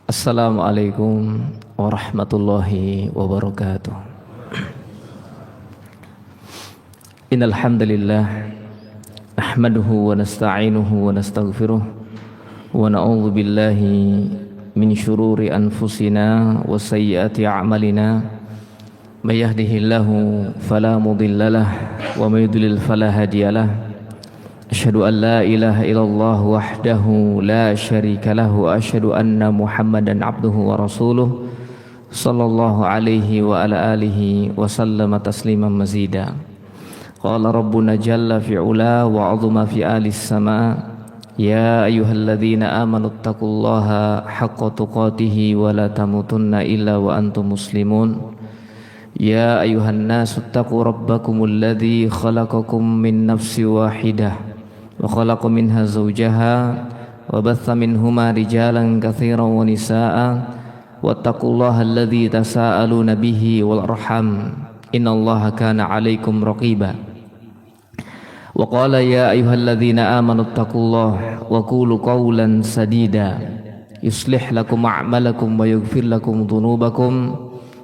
Assalamualaikum warahmatullahi wabarakatuh. Innal hamdalillah nahmaduhu wa nasta'inuhu wa nastaghfiruh wa na'udzu billahi min syururi anfusina wa sayyiati a'malina. May yahdihillahu fala mudhillalah wa may yudlil fala hadiyalah. Asyhadu an la ilaha illallah wahdahu la syarika lahu wa asyhadu anna Muhammadan abduhu wa rasuluh sallallahu alaihi wa ala alihi wa sallama tasliman mazida. Qala rabbuna jalla fi'ula wa 'azuma fi alis sama. Ya ayyuhalladzina amanu taqullaha haqqa tuqatih wa la tamutunna illa wa antum muslimun. Ya ayyuhan nasu taqu rabbakumul ladzi khalaqakum min nafsin wahidah wa khalaqa minha zawjaha wa batha minhuma rijalan katsiran wa nisaa'a wattaqullaha alladzi tasaaluna bihi wal arham innallaha kana 'alaikum raqiba. Wa qala ya ayyuhalladzina amanu taqullaha wa qulu qawlan sadida yuslih lakum a'malakum wa yaghfir lakum dhunubakum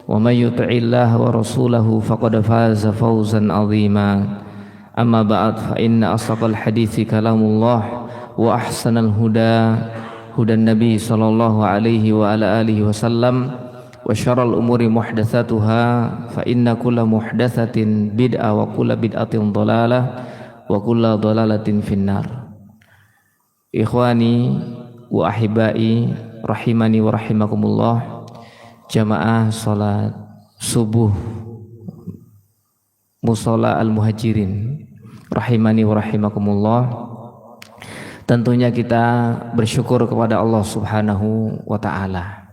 wa may yuti'illaha wa rasulahu faqad faza fawzan 'azima. Amma ba'd, fa inna asdaqal hadithi kalamullah wa ahsanal huda hudan nabi sallallahu alaihi wa ala alihi wasallam wa syarrul umuri muhdatsatuha fa inna kulla muhdatsatin bid'ah wa kulla bid'atin dhalalah wa kulla dhalalatin finnar. Ikhwani wa ahibai rahimani wa rahimakumullah, jamaah salat subuh Mushola Al-Muhajirin rahimani wa rahimakumullah. Tentunya kita bersyukur kepada Allah Subhanahu wa taala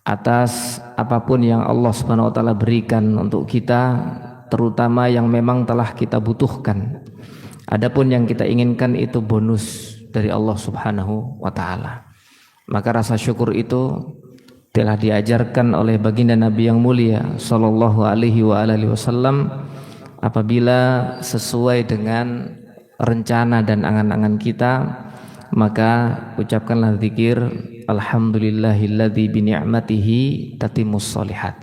atas apapun yang Allah Subhanahu wa taala berikan untuk kita, terutama yang memang telah kita butuhkan. Adapun yang kita inginkan itu bonus dari Allah Subhanahu wa taala. Maka rasa syukur itu telah diajarkan oleh baginda Nabi yang mulia sallallahu alaihi wa alihi wasallam apabila sesuai dengan rencana dan angan-angan kita, maka ucapkanlah zikir alhamdulillahilladzi bi ni'matihi tatimmus sholihat.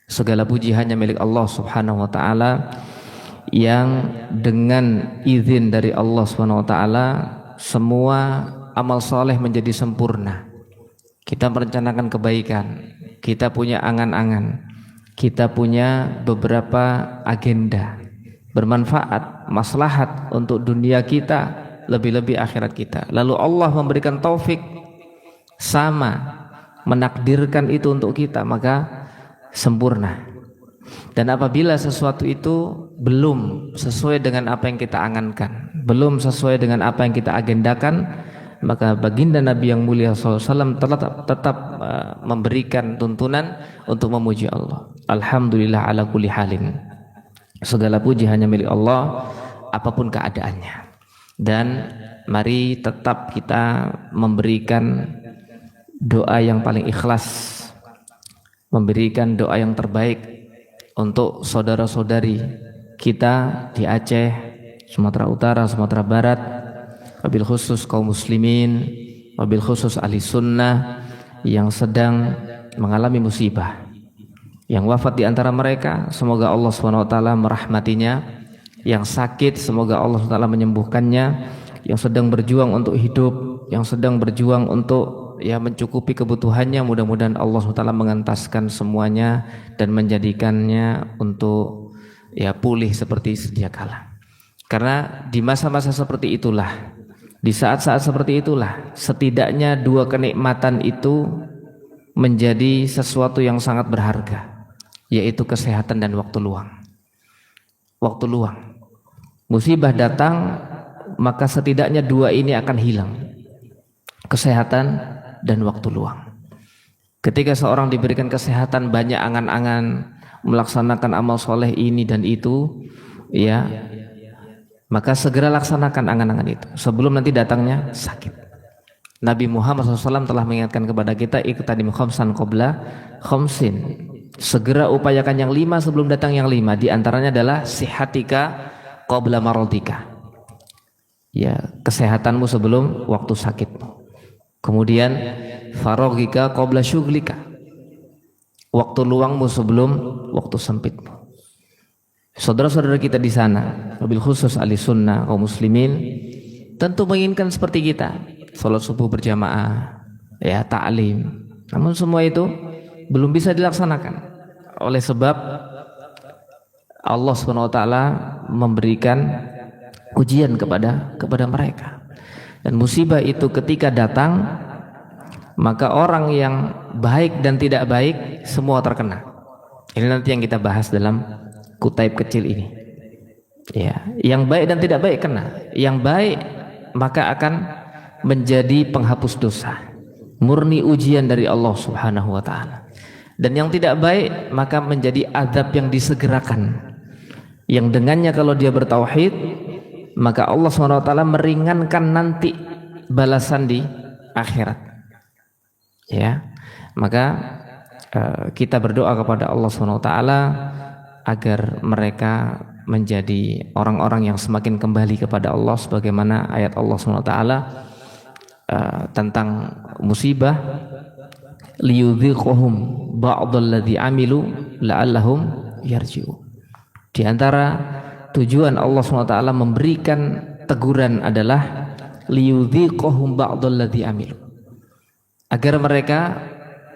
Segala puji hanya milik Allah Subhanahu wa taala yang dengan izin dari Allah Subhanahu wa taala semua amal soleh menjadi sempurna. Kita merencanakan kebaikan, kita punya angan-angan, kita punya beberapa agenda bermanfaat, maslahat untuk dunia kita, lebih-lebih akhirat kita. Lalu Allah memberikan taufik sama, menakdirkan itu untuk kita, maka sempurna. Dan apabila sesuatu itu belum sesuai dengan apa yang kita angankan, belum sesuai dengan apa yang kita agendakan, maka baginda Nabi yang mulia SAW tetap memberikan tuntunan untuk memuji Allah. Alhamdulillah ala kulli halin. Segala puji hanya milik Allah apapun keadaannya. Dan mari tetap kita memberikan doa yang paling ikhlas, memberikan doa yang terbaik untuk saudara-saudari kita di Aceh, Sumatera Utara, Sumatera Barat, wabil khusus kaum muslimin, wabil khusus ahli sunnah yang sedang mengalami musibah, yang wafat di antara mereka, semoga Allah SWT merahmatinya, yang sakit semoga Allah SWT menyembuhkannya, yang sedang berjuang untuk hidup, yang sedang berjuang untuk mencukupi kebutuhannya, mudah-mudahan Allah SWT mengentaskan semuanya dan menjadikannya untuk pulih seperti sedia kala. Karena di masa-masa seperti itulah, di saat-saat seperti itulah, setidaknya dua kenikmatan itu menjadi sesuatu yang sangat berharga, yaitu kesehatan dan waktu luang. Waktu luang. Musibah datang, maka setidaknya dua ini akan hilang. Kesehatan dan waktu luang. Ketika seorang diberikan kesehatan, banyak angan-angan melaksanakan amal soleh ini dan itu, maka segera laksanakan angan-angan itu sebelum nanti datangnya sakit. Nabi Muhammad SAW telah mengingatkan kepada kita, iqtadim khamsan qabla khamsin. Segera upayakan yang 5 sebelum datang yang 5. Di antaranya adalah sihatika qabla maradika. Ya, kesehatanmu sebelum waktu sakitmu. Kemudian faraghika qabla syughlika, waktu luangmu sebelum waktu sempitmu. Saudara-saudara kita di sana, wabil khusus ahli sunnah kaum muslimin, tentu menginginkan seperti kita, sholat subuh berjamaah, ya ta'lim. Namun semua itu belum bisa dilaksanakan oleh sebab Allah SWT memberikan ujian kepada mereka. Dan musibah itu ketika datang, maka orang yang baik dan tidak baik semua terkena. Ini nanti yang kita bahas dalam kutaib kecil ini. Ya, yang baik dan tidak baik kena. Yang baik maka akan menjadi penghapus dosa, murni ujian dari Allah Subhanahu wa taala. Dan yang tidak baik maka menjadi azab yang disegerakan, yang dengannya kalau dia bertauhid maka Allah Subhanahu wa taala meringankan nanti balasan di akhirat. Ya, maka kita berdoa kepada Allah Subhanahu wa taala agar mereka menjadi orang-orang yang semakin kembali kepada Allah, sebagaimana ayat Allah SWT tentang musibah, liyudhiquhum ba'dalladzi amilu la'allahum yarji'un. Di antara tujuan Allah SWT memberikan teguran adalah liyudhiquhum ba'dalladzi amilu, agar mereka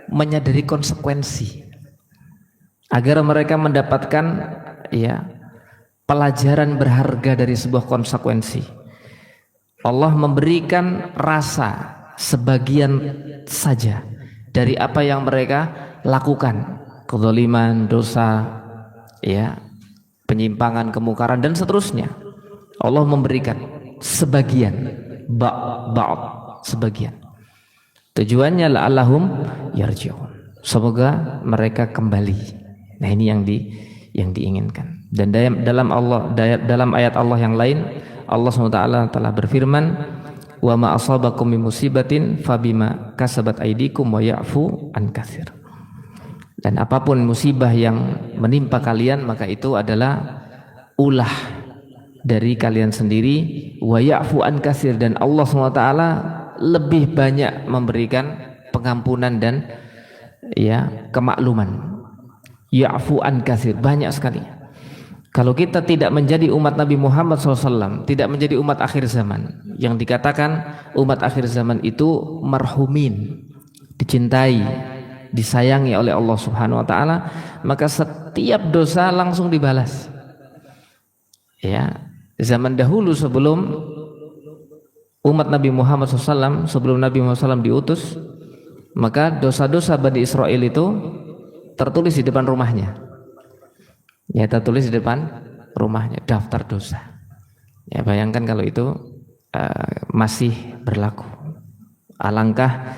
menyadari konsekuensi, agar mereka mendapatkan pelajaran berharga dari sebuah konsekuensi. Allah memberikan rasa sebagian saja dari apa yang mereka lakukan, kezaliman, dosa, penyimpangan, kemungkaran dan seterusnya. Allah memberikan sebagian, ba'd, sebagian. Tujuannya la'allahum yarji'un, semoga mereka kembali. Nah, ini yang diinginkan. Dan dalam ayat Allah yang lain, Allah SWT telah berfirman, wa ma asabakum min musibatin fabima kasabat aydikum wa ya'fu an katsir. Dan apapun musibah yang menimpa kalian maka itu adalah ulah dari kalian sendiri, wa ya'fu an katsir, dan Allah SWT lebih banyak memberikan pengampunan dan kemakluman. Ya'fu an katsir, banyak sekali. Kalau kita tidak menjadi umat Nabi Muhammad SAW, tidak menjadi umat akhir zaman, yang dikatakan umat akhir zaman itu marhumin, dicintai, disayangi oleh Allah Subhanahu wa taala, maka setiap dosa langsung dibalas. Ya, zaman dahulu sebelum umat Nabi Muhammad SAW, sebelum Nabi Muhammad SAW diutus, maka dosa-dosa Bani Israel itu tertulis di depan rumahnya. Ya, tertulis di depan rumahnya, daftar dosa. Ya, bayangkan kalau itu masih berlaku. Alangkah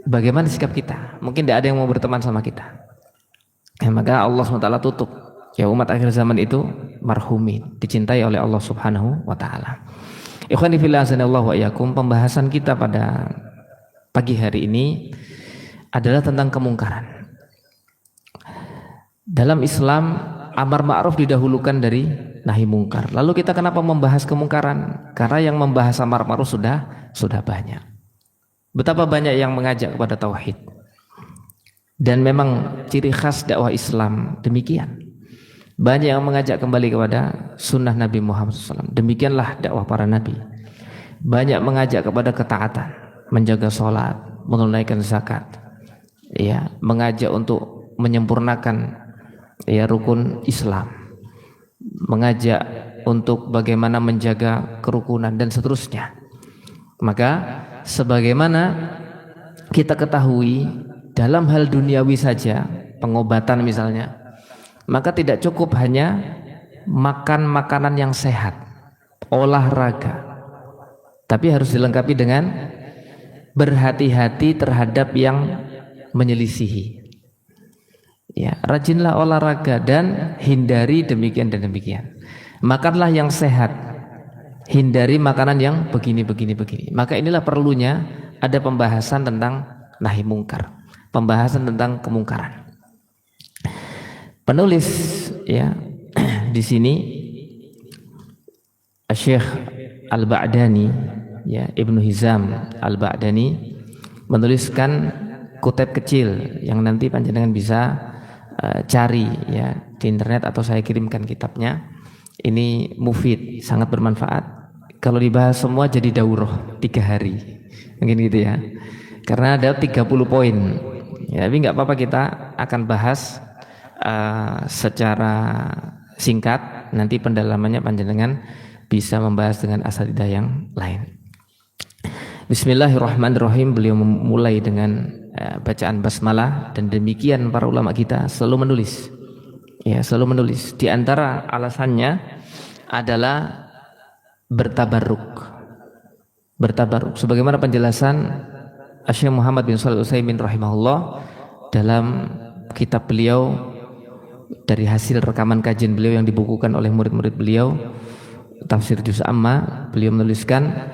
bagaimana sikap kita? Mungkin tidak ada yang mau berteman sama kita. Ya, maka Allah SWT tutup. Ya, umat akhir zaman itu marhumin, dicintai oleh Allah Subhanahu wa taala. Ikhwani fillah azanallahu wa iyyakum, pembahasan kita pada pagi hari ini adalah tentang kemungkaran. Dalam Islam, amar ma'ruf didahulukan dari nahi mungkar. Lalu kita kenapa membahas kemungkaran? Karena yang membahas amar ma'ruf sudah banyak. Betapa banyak yang mengajak kepada tauhid. Dan memang ciri khas dakwah Islam demikian. Banyak yang mengajak kembali kepada sunnah Nabi Muhammad SAW. Demikianlah dakwah para nabi. Banyak mengajak kepada ketaatan, menjaga sholat, menunaikan zakat, mengajak untuk menyempurnakan rukun Islam, mengajak untuk bagaimana menjaga kerukunan dan seterusnya. Maka sebagaimana kita ketahui dalam hal duniawi saja, pengobatan misalnya, maka tidak cukup hanya makan makanan yang sehat, olahraga, tapi harus dilengkapi dengan berhati-hati terhadap yang menyelisihi. Ya, rajinlah olahraga dan hindari demikian dan demikian. Makanlah yang sehat, hindari makanan yang begini. Maka inilah perlunya ada pembahasan tentang nahi mungkar, pembahasan tentang kemungkaran. Penulis di sini Syekh Al-Ba'dani, Ibnu Hizam Al-Ba'dani, menuliskan kutip kecil yang nanti panjenengan bisa cari ya di internet atau saya kirimkan kitabnya. Ini mufid, sangat bermanfaat. Kalau dibahas semua jadi daurah 3 hari, mungkin gitu ya. Karena ada 30 poin. Ya, tapi nggak apa-apa, kita akan bahas secara singkat. Nanti pendalamannya panjenengan bisa membahas dengan asatidzah yang lain. Bismillahirrahmanirrahim. Beliau memulai dengan bacaan basmalah, dan demikian para ulama kita selalu menulis. Ya, selalu menulis. Di antara alasannya adalah bertabarruk. Bertabarruk. Sebagaimana penjelasan Syekh Muhammad bin Shalih Al-Utsaimin rahimahullah dalam kitab beliau, dari hasil rekaman kajian beliau yang dibukukan oleh murid-murid beliau, Tafsir Juz Amma, beliau menuliskan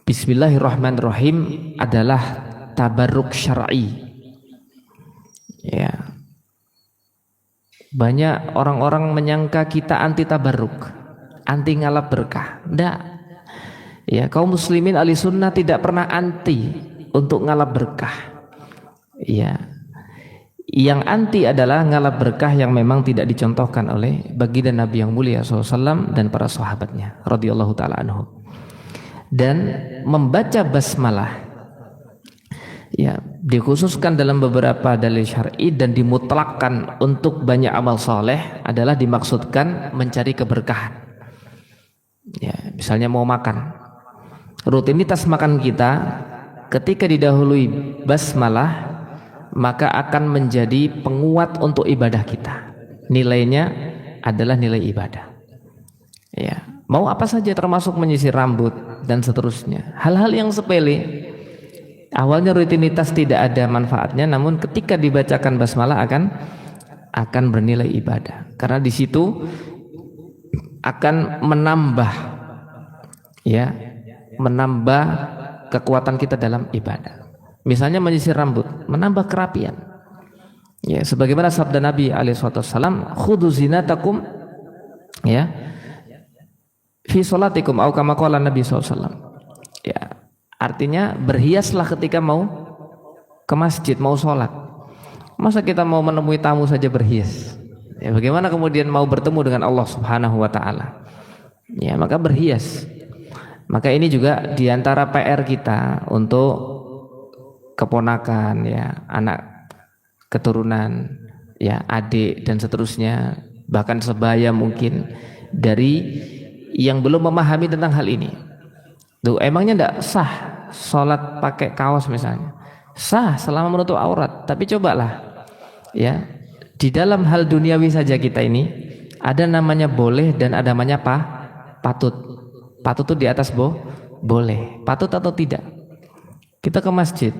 Bismillahirrahmanirrahim adalah tabarruk syar'i. Ya. Banyak orang-orang menyangka kita anti tabarruk, anti ngalap berkah. Enggak. Ya, kaum muslimin ahli sunnah tidak pernah anti untuk ngalap berkah. Ya. Yang anti adalah ngalap berkah yang memang tidak dicontohkan oleh baginda Nabi yang mulia SAW dan para sahabatnya radhiyallahu taala anhum. Dan membaca basmalah ya dikhususkan dalam beberapa dalil syar'i dan dimutlakkan untuk banyak amal soleh adalah dimaksudkan mencari keberkahan. Ya, misalnya mau makan, rutinitas makan kita ketika didahului basmalah maka akan menjadi penguat untuk ibadah kita. Nilainya adalah nilai ibadah. Ya, mau apa saja termasuk menyisir rambut dan seterusnya. Hal-hal yang sepele. Awalnya rutinitas tidak ada manfaatnya, namun ketika dibacakan basmalah akan bernilai ibadah. Karena di situ akan menambah kekuatan kita dalam ibadah. Misalnya menyisir rambut, menambah kerapian. Ya, sebagaimana sabda Nabi alaihi wasallam, khudzu zinatakum ya fi sholatikum au kama qala Nabi sallallahu alaihi wasallam. Ya, artinya berhiaslah ketika mau ke masjid, mau sholat. Masa kita mau menemui tamu saja berhias? Ya, bagaimana kemudian mau bertemu dengan Allah Subhanahu wa taala? Ya, maka berhias. Maka ini juga diantara PR kita untuk keponakan, ya, anak keturunan, ya, adik dan seterusnya, bahkan sebaya mungkin dari yang belum memahami tentang hal ini. Tuh, emangnya enggak sah sholat pakai kaos misalnya? Sah selama menutup aurat, tapi cobalah ya, di dalam hal duniawi saja kita ini ada namanya boleh dan ada namanya patut. Patut itu di atas boleh, patut atau tidak. Kita ke masjid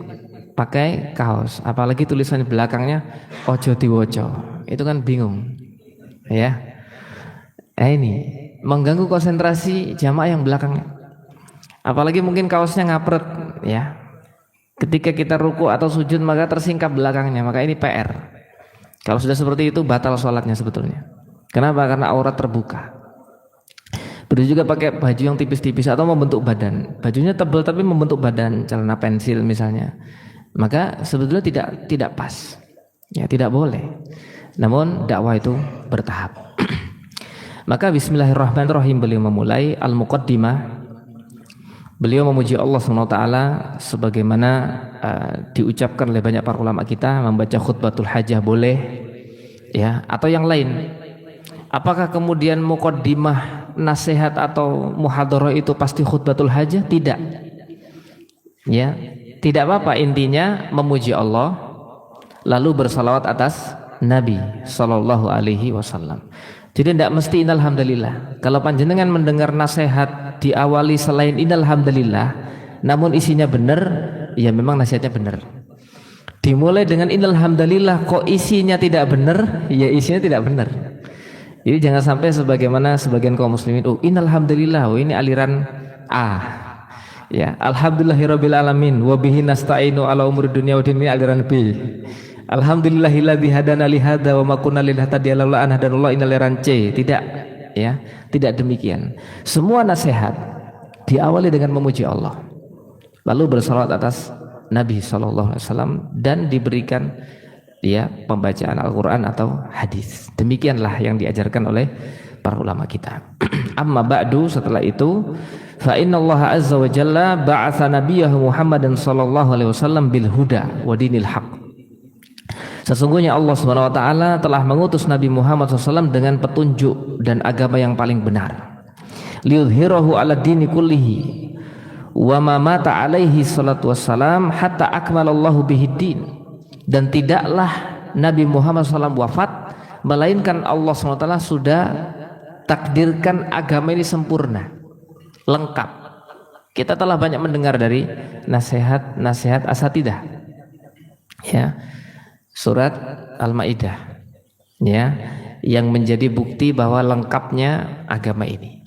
pakai kaos, apalagi tulisan di belakangnya ojo diwojo, itu kan bingung ya. Ini mengganggu konsentrasi jamaah yang belakangnya. Apalagi mungkin kaosnya ngapret ya. Ketika kita ruku atau sujud maka tersingkap belakangnya, maka ini PR. Kalau sudah seperti itu batal sholatnya sebetulnya. Kenapa? Karena aurat terbuka. Begitu juga pakai baju yang tipis-tipis atau membentuk badan. Bajunya tebal tapi membentuk badan, celana pensil misalnya. Maka sebetulnya tidak pas. Ya, tidak boleh. Namun dakwah itu bertahap. Maka bismillahirrahmanirrahim beliau memulai al-muqaddimah. Beliau memuji Allah SWT sebagaimana diucapkan oleh banyak para ulama kita, membaca khutbatul hajah boleh ya, atau yang lain. Apakah kemudian muqaddimah, nasihat atau muhadharah itu pasti khutbatul hajah? Tidak. Ya, tidak apa-apa, intinya memuji Allah lalu bersalawat atas Nabi sallallahu alaihi wasallam. Jadi tidak mesti innalhamdulillah. Kalau panjenengan mendengar nasihat diawali selain innalhamdulillah namun isinya benar, ya memang nasihatnya benar. Dimulai dengan innalhamdulillah kok isinya tidak benar, ya isinya tidak benar. Jadi jangan sampai sebagaimana sebagian kaum muslimin, oh innalhamdulillah, oh ini aliran A. Ya, alhamdulillahirabbil alamin wa bihi nasta'inu ala umuri dunya waddin, ini aliran B. Alhamdulillahilladzi hadana li hadza wa ma kunna linahtadiya laula an hadanallahu, ini aliran C. Tidak, ya. Tidak demikian. Semua nasihat diawali dengan memuji Allah. lalu bersalawat atas Nabi SAW dan diberikan pembacaan Al-Quran atau hadis. Demikianlah yang diajarkan oleh para ulama kita. Amma ba'du, setelah itu, fa innallaha azza wa jalla ba'atha nabiyahu Muhammadan sallallahu alaihi wasallam bil huda wa dinil haq. Sesungguhnya Allah Subhanahu wa taala telah mengutus Nabi Muhammad SAW dengan petunjuk dan agama yang paling benar. Liyudhhirahu 'ala dini kullihi wa ma mata alaihi salatu wassalam hatta akmalallahu bihi din. Dan tidaklah Nabi Muhammad SAW wafat melainkan Allah SWT sudah takdirkan agama ini sempurna, lengkap. Kita telah banyak mendengar dari nasihat asatidah, ya, surat Al-Maidah, ya, yang menjadi bukti bahwa lengkapnya agama ini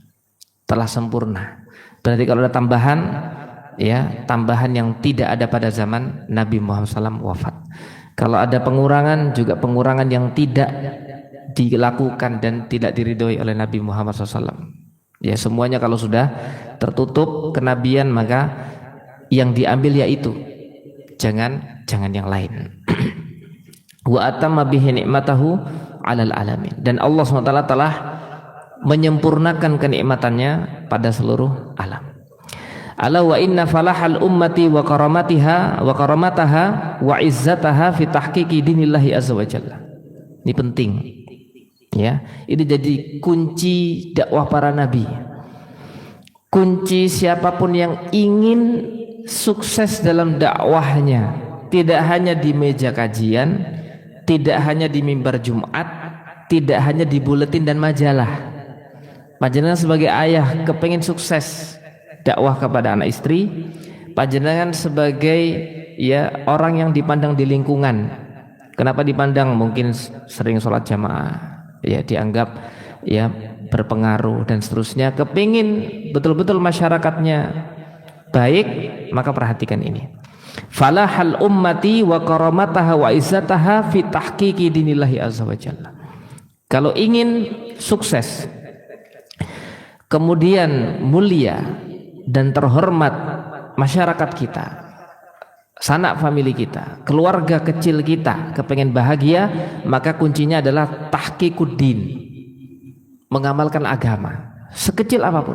telah sempurna. Berarti kalau ada tambahan, ya, tambahan yang tidak ada pada zaman Nabi Muhammad SAW wafat. Kalau ada pengurangan, juga pengurangan yang tidak dilakukan dan tidak diridhoi oleh Nabi Muhammad SAW. Ya, semuanya kalau sudah tertutup kenabian, maka yang diambil yaitu, jangan yang lain. Wa atamma bihi ni'matahu 'alal alamin. Dan Allah SWT telah menyempurnakan kenikmatannya pada seluruh alam. Ala wa inna falahal ummati wa karamatiha wa karamataha wa izzataha fi tahqiqi dinillahi azza wa jalla. Ini penting, ya. Ini jadi kunci dakwah para nabi. Kunci siapapun yang ingin sukses dalam dakwahnya, tidak hanya di meja kajian, tidak hanya di mimbar Jumat, tidak hanya di buletin dan majalah. Panjenengan sebagai ayah kepengen sukses dakwah kepada anak istri, panjenengan sebagai, ya, orang yang dipandang di lingkungan. Kenapa dipandang? Mungkin sering sholat jamaah, ya, dianggap, ya, berpengaruh dan seterusnya. Kepingin betul-betul masyarakatnya baik, maka perhatikan ini. Falahal ummati wa karamataha wa izzataha fi tahqiqi dinillahi azza wa jalla. Kalau ingin sukses, kemudian mulia dan terhormat masyarakat kita, sanak famili kita, keluarga kecil kita, kepengen bahagia, maka kuncinya adalah tahqiquddin, mengamalkan agama sekecil apapun,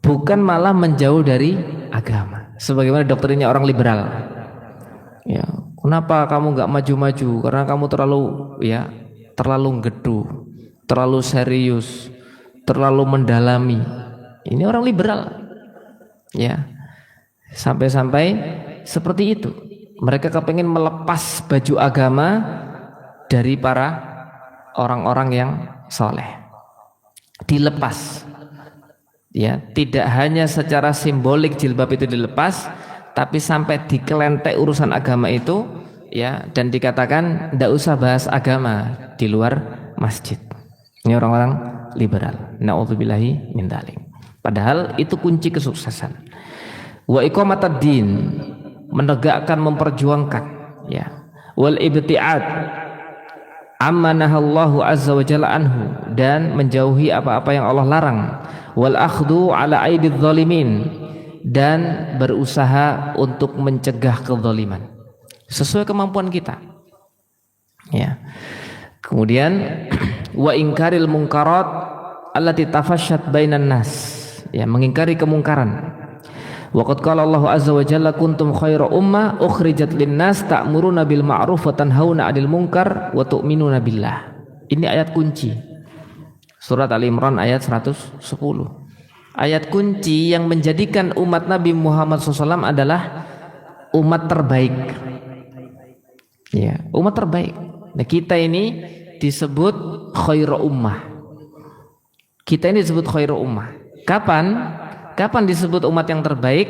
bukan malah menjauh dari agama sebagaimana doktrinnya orang liberal. Ya, kenapa kamu nggak maju-maju? Karena kamu terlalu gedu, terlalu serius, terlalu mendalami. Ini orang liberal, ya, sampai-sampai seperti itu. Mereka kepengen melepas baju agama dari para orang-orang yang soleh, dilepas, ya, tidak hanya secara simbolik jilbab itu dilepas, tapi sampai dikelentek urusan agama itu, ya, dan dikatakan tidak usah bahas agama di luar masjid. Ini orang-orang liberal. Na'udzubillahi min dzalik. Padahal itu kunci kesuksesan. Wa iqamatad din, menegakkan, memperjuangkan, ya. Wal ibtiad amma nahallahu azza wa jalla anhu, dan menjauhi apa-apa yang Allah larang. Wal akhdhu ala aididz zalimin, dan berusaha untuk mencegah kezaliman sesuai kemampuan kita, ya. Kemudian wa ingkaril munkarat allati tafasyat bainan nas, ya, mengingkari kemungkaran. Waqad qala Allah azza wa jalla kuntum khaira ummah ukhrijat linnas ta'muruna bil ma'ruf wa tanhauna 'anil munkar wa tu'minuna billah. Ini ayat kunci. Surat Al-Imran ayat 110. Ayat kunci yang menjadikan umat Nabi Muhammad SAW adalah umat terbaik. Ya, umat terbaik. Nah, kita ini disebut khairu ummah. Kita ini disebut khairu ummah. Kapan disebut umat yang terbaik?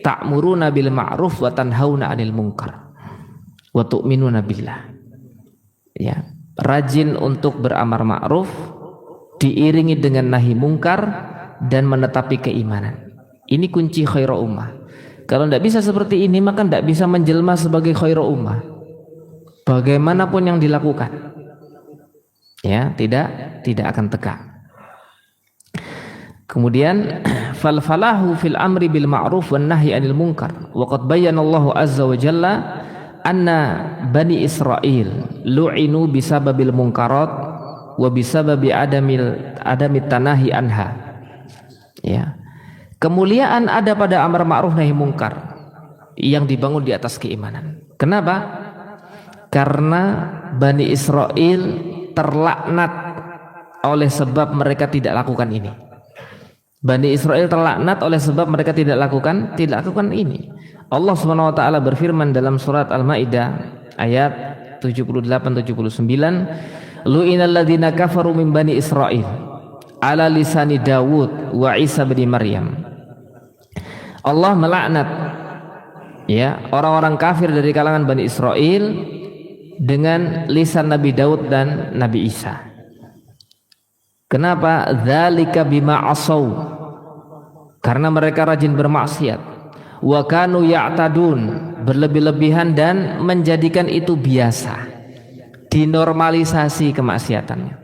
Ta'muruna bil ma'ruf wa tanhauna 'anil munkar wa tu'minuna billah. Ya, rajin untuk beramar ma'ruf diiringi dengan nahi mungkar dan menetapi keimanan. Ini kunci khairu ummah. Kalau tidak bisa seperti ini, maka tidak bisa menjelma sebagai khairu ummah. Bagaimanapun yang dilakukan, ya, tidak akan tegak. Kemudian fal falahu fil amri bil ma'ruf wan nahyi 'anil munkar. Wa qad bayyana Allahu azza wa jalla anna bani Israil lu'inu bisababil munkarat wa bisababi adamit tanahi anha. Ya. Kemuliaan ada pada amar ma'ruf nahi munkar yang dibangun di atas keimanan. Kenapa? Karena Bani Israel terlaknat oleh sebab mereka tidak lakukan ini. Bani Israel terlaknat oleh sebab mereka tidak lakukan ini. Allah Subhanahu wa taala berfirman dalam surat Al-Maidah ayat 78-79, lu'inal ladzina kafaru min bani Israil ala lisani Dawud wa Isa bin Maryam. Allah melaknat ya orang-orang kafir dari kalangan Bani Israel dengan lisan Nabi Daud dan Nabi Isa. Kenapa? Dzalika bima asau, karena mereka rajin bermaksiat. Wa kanu ya'tadun, berlebih-lebihan dan menjadikan itu biasa, dinormalisasi kemaksiatannya,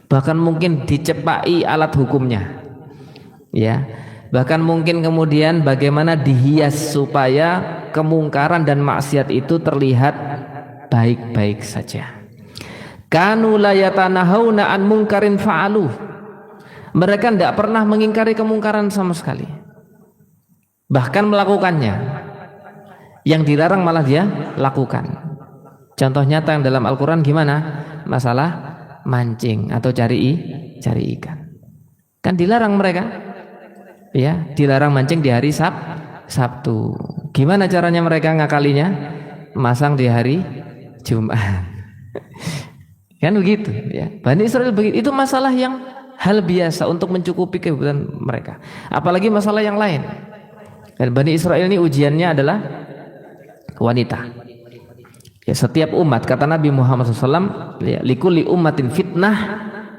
bahkan mungkin dicepai alat hukumnya, ya. Bahkan mungkin kemudian bagaimana dihias supaya kemungkaran dan maksiat itu terlihat baik-baik saja. Kanu la yatanahawna an munkarin fa'alu. Mereka tidak pernah mengingkari kemungkaran sama sekali, bahkan melakukannya. Yang dilarang malah dia lakukan. Contoh nyata yang dalam Al-Quran gimana? Masalah mancing atau cari ikan, kan dilarang mereka. Ya, dilarang mancing di hari Sabtu. Gimana caranya mereka ngakalinya? Masang di hari Jumat. Kan begitu ya. Bani Israel begitu. Itu masalah yang hal biasa untuk mencukupi kebutuhan mereka. Apalagi masalah yang lain. Dan Bani Israel ini ujiannya adalah wanita. Ya, setiap umat, kata Nabi Muhammad SAW, ya, likulli ummatin fitnah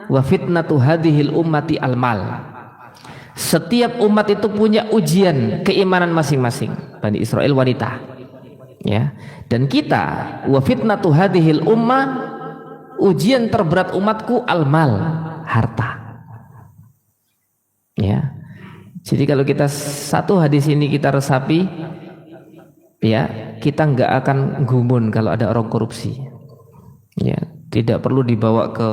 wa fitnatu hadhil ummati al-mal. Setiap umat itu punya ujian keimanan masing-masing. Bani Israel wanita, ya. Dan kita, wa fitnatu hadhil ummah, ujian terberat umatku al-mal, harta. Ya. Jadi kalau kita satu hadis ini kita resapi, ya, kita nggak akan gumun kalau ada orang korupsi. Ya, tidak perlu dibawa ke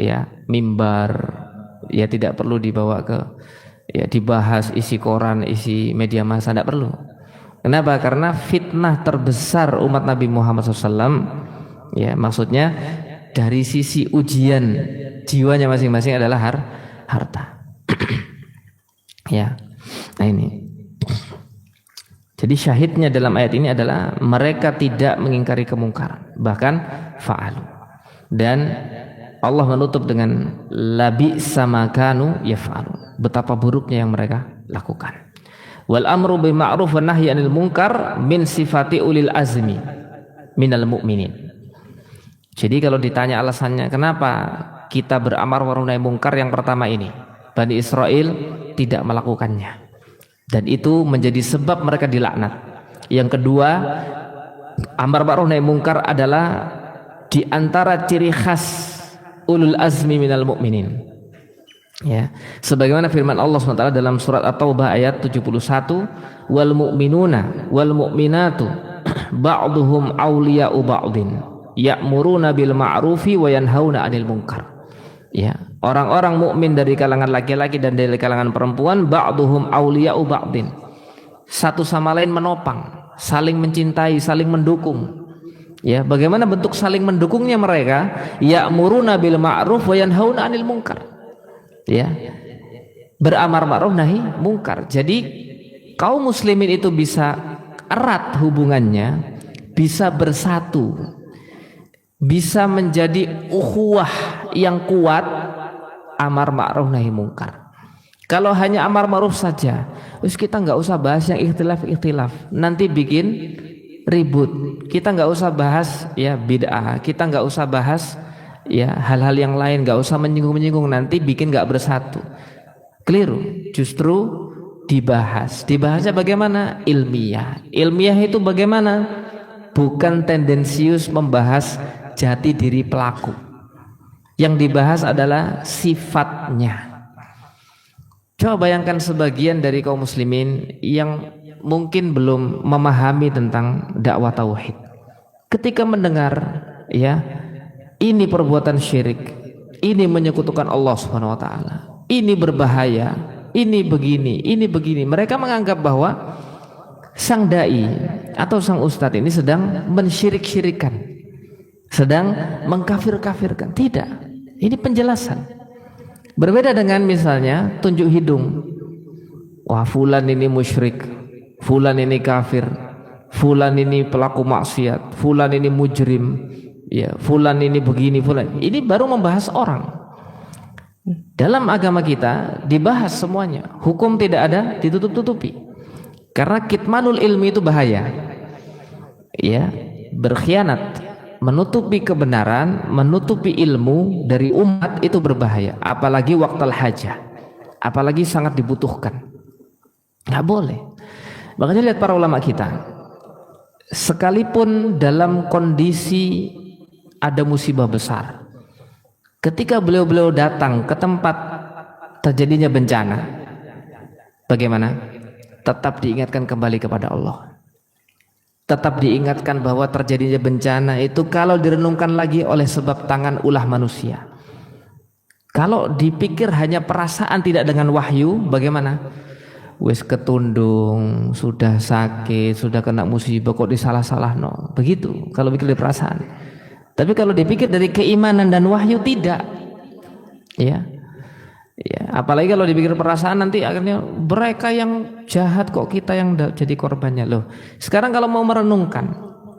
ya mimbar. Ya, tidak perlu dibawa ke ya dibahas isi koran, isi media massa, tidak perlu. Kenapa? Karena fitnah terbesar umat Nabi Muhammad SAW, ya, maksudnya dari sisi ujian jiwanya masing-masing adalah harta. Ya, nah ini. Jadi syahidnya dalam ayat ini adalah mereka tidak mengingkari kemungkaran, bahkan fa'alu. Dan Allah menutup dengan labi sama kanu yaf'alu, betapa buruknya yang mereka lakukan. Wal amru bil ma'ruf wan nahyi 'anil munkar min sifati ulil azmi minal mu'minin. Jadi kalau ditanya alasannya kenapa kita beramar ma'ruf nahi munkar, yang pertama ini, Bani Israel tidak melakukannya dan itu menjadi sebab mereka dilaknat. Yang kedua, amar ma'ruf nahi munkar adalah di antara ciri khas ulul azmi minal mu'minin. Ya, sebagaimana firman Allah SWT dalam surat At-Taubah ayat 71, wal mu'minuna wal mu'minatu ba'duhum awliya'u ba'din ya'muruna bil ma'rufi wa yanhauna 'anil munkar. Ya, orang-orang mukmin dari kalangan laki-laki dan dari kalangan perempuan, ba'duhum awliya'u ba'din, satu sama lain menopang, saling mencintai, saling mendukung. Ya, bagaimana bentuk saling mendukungnya mereka? Ya'muruna bil ma'ruf wa yanhauna 'anil munkar. Ya. Beramar ma'ruf nahi munkar. Jadi kaum muslimin itu bisa erat hubungannya, bisa bersatu, bisa menjadi ukhuwah yang kuat, amar ma'ruf nahi munkar. Kalau hanya amar ma'ruf saja, terus kita nggak usah bahas yang ikhtilaf, nanti bikin ribut. Kita nggak usah bahas ya bid'ah, kita nggak usah bahas ya hal-hal yang lain, nggak usah menyinggung-menyinggung, nanti bikin nggak bersatu. Keliru. Justru dibahasnya bagaimana? Ilmiah. Ilmiah itu bagaimana? Bukan tendensius membahas jati diri pelaku. Yang dibahas adalah sifatnya. Coba bayangkan sebagian dari kaum muslimin yang mungkin belum memahami tentang dakwah tauhid. Ketika mendengar ya, ini perbuatan syirik, ini menyekutukan Allah Subhanahu wa taala, ini berbahaya, ini begini. Mereka menganggap bahwa sang dai atau sang ustadz ini sedang mensyirik-syirikan, sedang mengkafir-kafirkan. Tidak. Ini penjelasan. Berbeda dengan misalnya tunjuk hidung. Wah, fulan ini musyrik, fulan ini kafir, fulan ini pelaku maksiat, fulan ini mujrim, ya, fulan ini begini, fulan. Ini baru membahas orang. Dalam agama kita dibahas semuanya. Hukum tidak ada ditutup-tutupi. Karena kitmanul ilmi itu bahaya. Ya, berkhianat, menutupi kebenaran, menutupi ilmu dari umat itu berbahaya, apalagi waktul hajah, apalagi sangat dibutuhkan. Nggak boleh. Makanya lihat para ulama kita, sekalipun dalam kondisi ada musibah besar, ketika beliau-beliau datang ke tempat terjadinya bencana, bagaimana? Tetap diingatkan kembali kepada Allah. Tetap diingatkan bahwa terjadinya bencana itu kalau direnungkan lagi oleh sebab tangan ulah manusia. Kalau dipikir hanya perasaan tidak dengan wahyu, bagaimana? Wis ketundung, sudah sakit, sudah kena musibah kok disalah-salah, no. Begitu kalau pikir dari perasaan. Tapi kalau dipikir dari keimanan dan wahyu, tidak. Ya. Ya, apalagi kalau dipikir perasaan, nanti akhirnya mereka yang jahat kok kita yang jadi korbannya loh. Sekarang kalau mau merenungkan,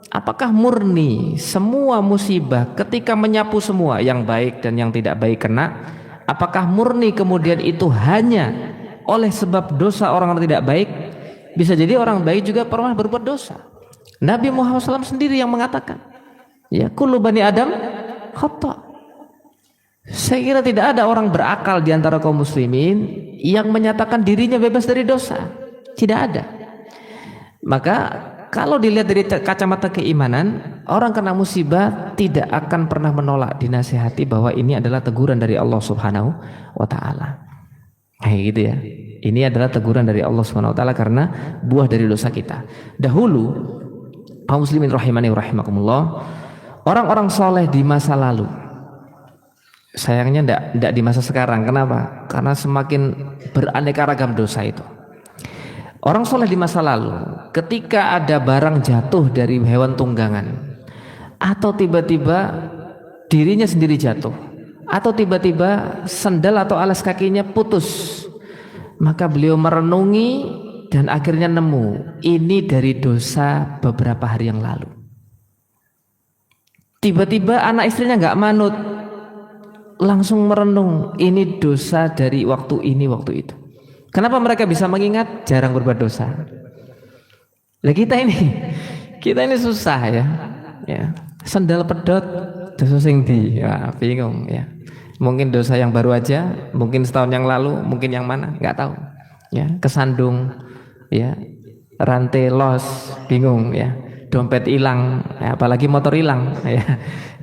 apakah murni semua musibah ketika menyapu semua yang baik dan yang tidak baik kena, apakah murni kemudian itu hanya oleh sebab dosa orang yang tidak baik? Bisa jadi orang baik juga pernah berbuat dosa. Nabi Muhammad SAW sendiri yang mengatakan, ya, kullu bani Adam khata'. Saya kira tidak ada orang berakal di antara kaum muslimin yang menyatakan dirinya bebas dari dosa. Tidak ada. Maka kalau dilihat dari kacamata keimanan, orang kena musibah tidak akan pernah menolak dinasihati bahwa ini adalah teguran dari Allah Subhanahu wa taala. Kayak gitu ya. Ini adalah teguran dari Allah Subhanahu wa taala karena buah dari dosa kita. Dahulu kaum muslimin rahimani wa rahimakumullah, orang-orang soleh di masa lalu, sayangnya tidak di masa sekarang. Kenapa? Karena semakin beraneka ragam dosa itu. Orang soleh di masa lalu, ketika ada barang jatuh dari hewan tunggangan, atau tiba-tiba dirinya sendiri jatuh, atau tiba-tiba sendal atau alas kakinya putus, maka beliau merenungi dan akhirnya nemu ini dari dosa beberapa hari yang lalu. Tiba-tiba anak istrinya nggak manut, langsung merenung ini dosa dari waktu ini waktu itu. Kenapa mereka bisa mengingat? Jarang berbuat dosa. Nah, kita ini susah ya. Sendal pedot dosa sing di, ya, bingung ya. Mungkin dosa yang baru aja, mungkin setahun yang lalu, mungkin yang mana, nggak tahu. Ya, kesandung, ya, rantai los, bingung ya. Dompet hilang, ya, apalagi motor hilang ya.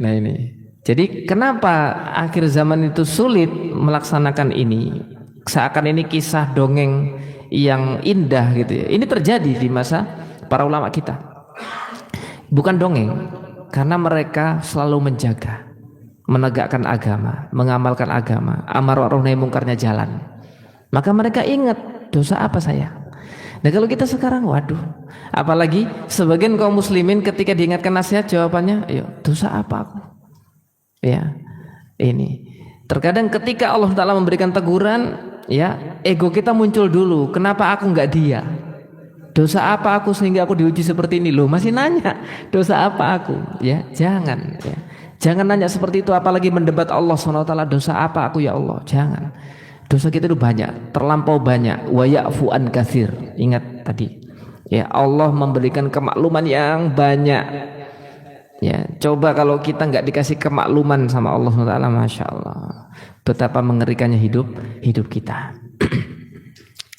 Nah ini. Jadi kenapa akhir zaman itu sulit melaksanakan ini? Seakan ini kisah dongeng yang indah gitu ya. Ini terjadi di masa para ulama kita. Bukan dongeng, karena mereka selalu menjaga, menegakkan agama, mengamalkan agama, amar ma'ruf nahi mungkarnya jalan. Maka mereka ingat dosa apa saya. Nah kalau kita sekarang, waduh, apalagi sebagian kaum muslimin ketika diingatkan nasihat jawabannya, ayo dosa apa aku? Ya, ini terkadang ketika Allah Ta'ala memberikan teguran, ya, ego kita muncul dulu. Kenapa aku nggak dia? Dosa apa aku sehingga aku diuji seperti ini? Loh, masih nanya dosa apa aku? Ya, jangan. Ya. Jangan nanya seperti itu, apalagi mendebat Allah SWT. Dosa apa aku ya Allah? Jangan. Dosa kita itu banyak, terlampau banyak. Wa ya'fu an katsir. Ingat tadi. Ya, Allah memberikan kemakluman yang banyak. Ya, coba kalau kita nggak dikasih kemakluman sama Allah SWT, masya Allah, betapa mengerikannya hidup kita.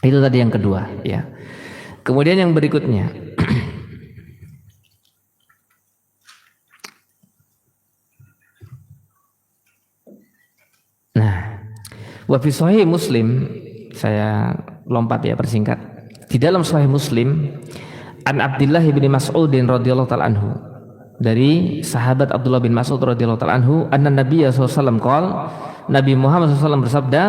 Itu tadi yang kedua, ya. Kemudian yang berikutnya, nah, wa fi sahih Muslim saya lompat ya, persingkat. Di dalam Sahih Muslim, an Abdullah bin Mas'ud radhiyallahu taala anhu, dari sahabat Abdullah bin Mas'ud radhiyallahu taala anhu, anna Nabiya sallallahu alaihi wasallam qala, Nabi Muhammad SAW bersabda,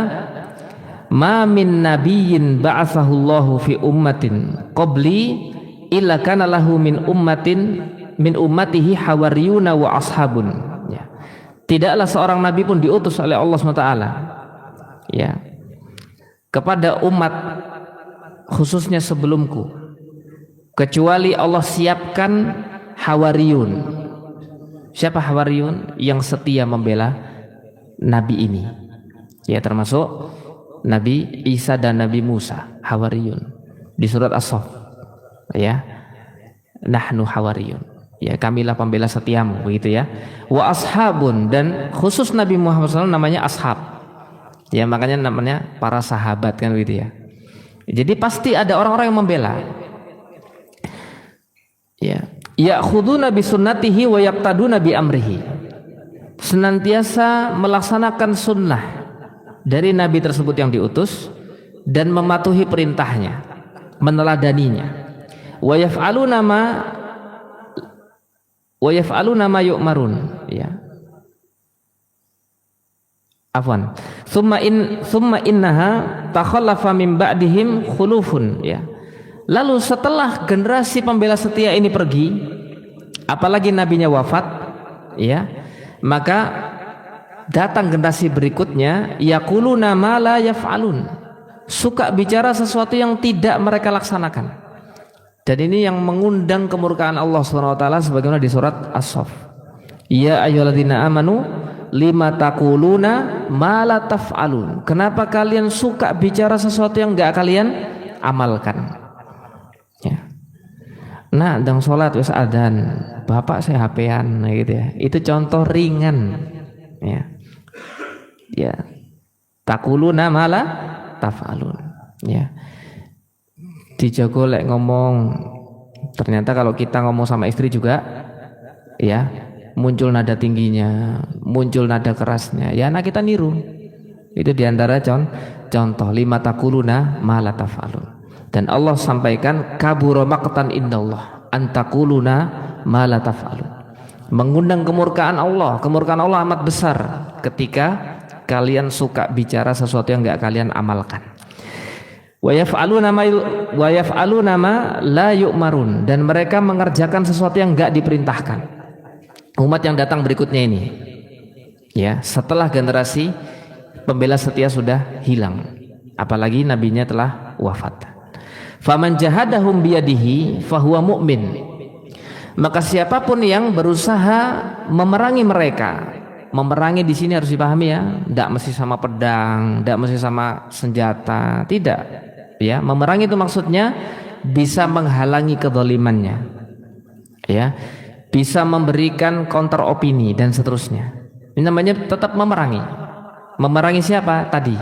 ma min nabiyyin ba'atsahu Allahu fi ummatin qabli illa kana lahu min ummatihi hawariyuna wa ashabun. Ya. Tidaklah seorang nabi pun diutus oleh Allah SWT, ya, kepada umat khususnya sebelumku, kecuali Allah siapkan hawariyun. Siapa hawariyun? Yang setia membela nabi ini, ya, termasuk Nabi Isa dan Nabi Musa, hawariyun di surat As-Saff, ya, nahnu hawariyun, ya, kamilah pembela setiamu, begitu ya. Wa ashabun, dan khusus Nabi Muhammad SAW namanya ashab, ya, makanya namanya para sahabat kan, begitu ya. Jadi pasti ada orang-orang yang membela, ya, ya'khuduna bi sunnatihi wa yaqtaduna bi amrihi, senantiasa melaksanakan sunnah dari nabi tersebut yang diutus dan mematuhi perintahnya, meneladaninya. Wa yaf'aluna ma yu'marun, ya. Afwan. Summa innaha takhallafa min ba'dihim khulufun, ya. Lalu setelah generasi pembela setia ini pergi, apalagi nabinya wafat, ya, maka datang generasi berikutnya, yaquluna ma la yaf'alun, suka bicara sesuatu yang tidak mereka laksanakan. Dan ini yang mengundang kemurkaan Allah SWT sebagaimana di surat As-Saff. Ya ayyuhalladzina amanu lima taquluna ma la taf'alun. Kenapa kalian suka bicara sesuatu yang enggak kalian amalkan? Ya. Nah, dang salat wis adzan, bapak saya HP-an gitu ya. Itu contoh ringan, ya. Ya. Taquluna ma la taf'alun, ya. Dijago lek ngomong, ternyata kalau kita ngomong sama istri juga, ya, muncul nada tingginya, muncul nada kerasnya, ya, anak kita niru. Itu diantara contoh lima taquluna ma la taf'alun. Dan Allah sampaikan kabura maqtan indallah antaquluna ma la taf'alun, mengundang kemurkaan Allah. Kemurkaan Allah amat besar ketika kalian suka bicara sesuatu yang enggak kalian amalkan. Wa yaf'aluna ma la yu'marun, dan mereka mengerjakan sesuatu yang enggak diperintahkan. Umat yang datang berikutnya ini, ya, setelah generasi pembela setia sudah hilang, apalagi nabinya telah wafat. Faman jahadahum biyadihi fahuwa mu'min, maka siapapun yang berusaha memerangi mereka, memerangi di sini harus dipahami, ya, tidak mesti sama pedang, tidak mesti sama senjata, tidak, ya. Memerangi itu maksudnya bisa menghalangi kezalimannya, ya, bisa memberikan counter opini dan seterusnya. Ini namanya tetap memerangi. Memerangi siapa? Tadi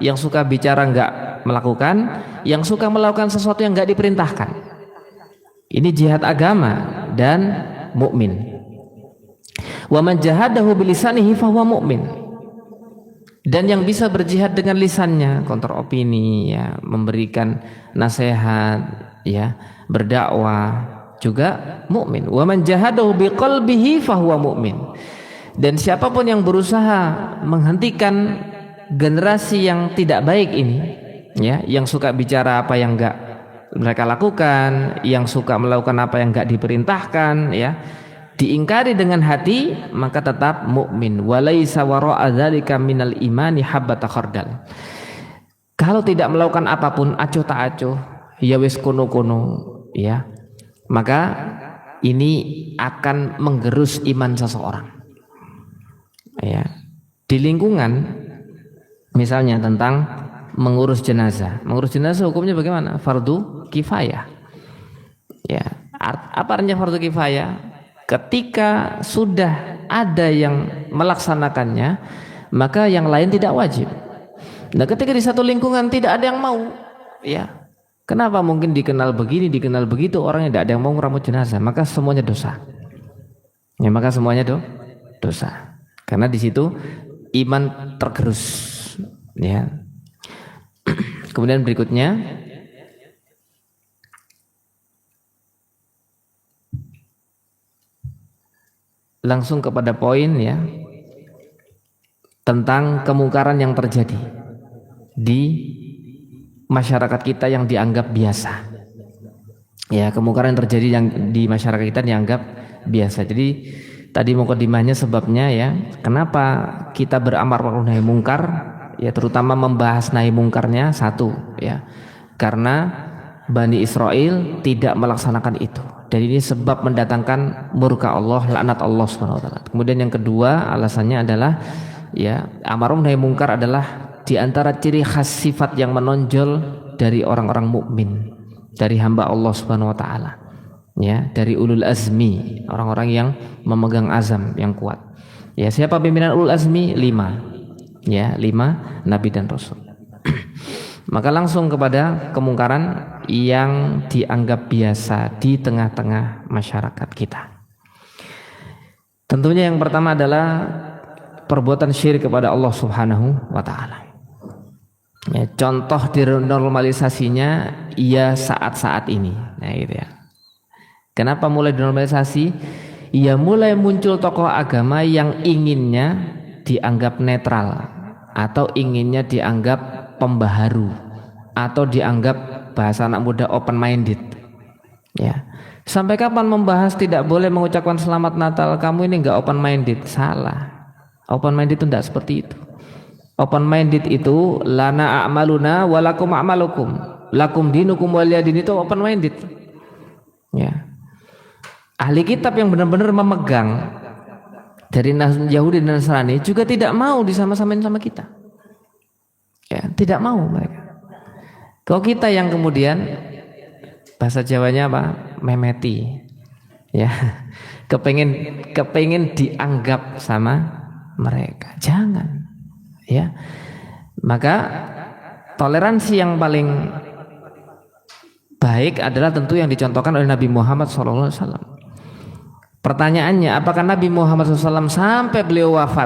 yang suka bicara enggak melakukan, yang suka melakukan sesuatu yang enggak diperintahkan. Ini jihad agama dan mukmin. Wa man jahadahu bilisanihi fahuwa mu'min, dan yang bisa berjihad dengan lisannya, counter opini, ya, memberikan nasihat, ya, berdakwah, juga mukmin. Wa man jahadahu biqalbihi fahuwa mu'min, dan siapapun yang berusaha menghentikan generasi yang tidak baik ini, ya, yang suka bicara apa yang enggak mereka lakukan, yang suka melakukan apa yang enggak diperintahkan, ya, diingkari dengan hati, maka tetap mukmin. Walaisa wara'a dzalika minal imani habbata khardal. Kalau tidak melakukan apapun, acuh tak acuh, ya wis kono-kono, ya, maka ini akan menggerus iman seseorang, ya. Di lingkungan, misalnya tentang mengurus jenazah. Mengurus jenazah hukumnya bagaimana? Fardu kifayah, ya. Apa artinya fardu kifayah? Ketika sudah ada yang melaksanakannya, maka yang lain tidak wajib. Nah, ketika di satu lingkungan tidak ada yang mau, ya, kenapa mungkin dikenal begini, dikenal begitu, orangnya tidak ada yang mau merawat jenazah, maka semuanya dosa. Ya, maka semuanya dosa. Karena di situ iman tergerus, ya. Kemudian berikutnya langsung kepada poin ya, tentang kemungkaran yang terjadi di masyarakat kita yang dianggap biasa. Ya, kemungkaran yang terjadi yang di masyarakat kita dianggap biasa. Jadi tadi mukadimahnya sebabnya ya, kenapa kita beramar ma'ruf nahi mungkar, ya terutama membahas nahi mungkarnya satu ya, karena Bani Israel tidak melaksanakan itu. Dan ini sebab mendatangkan murka Allah, laknat Allah Subhanahu wa taala. Kemudian yang kedua alasannya adalah ya, amar ma'ruf nahi mungkar adalah di antara ciri khas sifat yang menonjol dari orang-orang mukmin, dari hamba Allah Subhanahu wa taala. Ya, dari ulul azmi, orang-orang yang memegang azam yang kuat. Ya, siapa pimpinan ulul azmi? 5. Ya, 5 nabi dan rasul. Maka langsung kepada kemungkaran yang dianggap biasa di tengah-tengah masyarakat kita. Tentunya yang pertama adalah perbuatan syirik kepada Allah Subhanahu wa taala. Ya, contoh dinormalisasinya ia saat-saat ini. Nah, gitu ya. Kenapa mulai dinormalisasi? Ya, mulai muncul tokoh agama yang inginnya dianggap netral atau inginnya dianggap pembaharu atau dianggap bahasa anak muda open minded. Ya. Sampai kapan membahas tidak boleh mengucapkan selamat Natal? Kamu ini enggak open minded. Salah. Open minded itu tidak seperti itu. Open minded itu lana a'maluna walakum a'malukum, lakum dinukum waliyadin, itu open minded. Ya. Ahli kitab yang benar-benar memegang dari Yahudi dan Nasrani juga tidak mau disama-samain sama kita. Ya, tidak mau mereka. Kalau kita yang kemudian bahasa Jawanya apa? Memeti. Ya. Kepengen dianggap sama mereka. Jangan. Ya. Maka toleransi yang paling baik adalah tentu yang dicontohkan oleh Nabi Muhammad SAW. Pertanyaannya, apakah Nabi Muhammad SAW sampai beliau wafat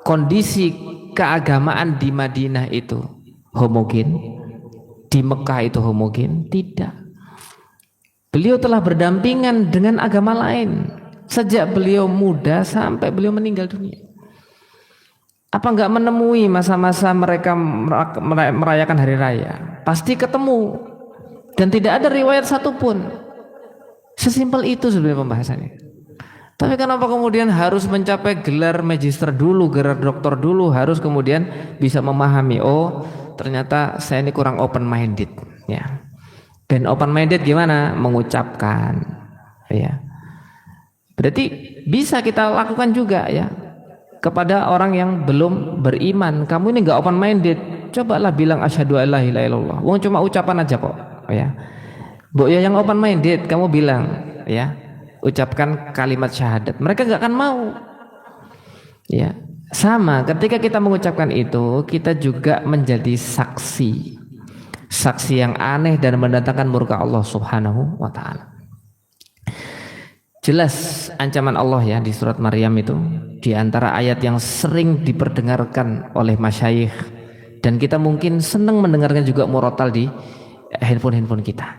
kondisi keagamaan di Madinah itu homogen, di Mekah itu homogen? Tidak. Beliau telah berdampingan dengan agama lain sejak beliau muda sampai beliau meninggal dunia. Apa enggak menemui masa-masa mereka merayakan hari raya? Pasti ketemu. Dan tidak ada riwayat satupun. Sesimpel itu sebenarnya pembahasannya. Tapi kenapa kemudian harus mencapai gelar magister dulu, gelar doktor dulu, harus kemudian bisa memahami, oh ternyata saya ini kurang open minded, ya. Dan open minded gimana? Mengucapkan, ya. Berarti bisa kita lakukan juga ya kepada orang yang belum beriman. Kamu ini enggak open minded, cobalah bilang asyhadu alla ilaha illallah. Wong cuma ucapan aja kok, ya. Bu ya yang open minded, kamu bilang, ya. Ucapkan kalimat syahadat, mereka gak akan mau. Ya, sama ketika kita mengucapkan itu, kita juga menjadi saksi yang aneh dan mendatangkan murka Allah Subhanahu wa taala. Jelas ancaman Allah ya di surat Maryam itu, di antara ayat yang sering diperdengarkan oleh masyayikh, dan kita mungkin senang mendengarkan juga murotal di handphone kita.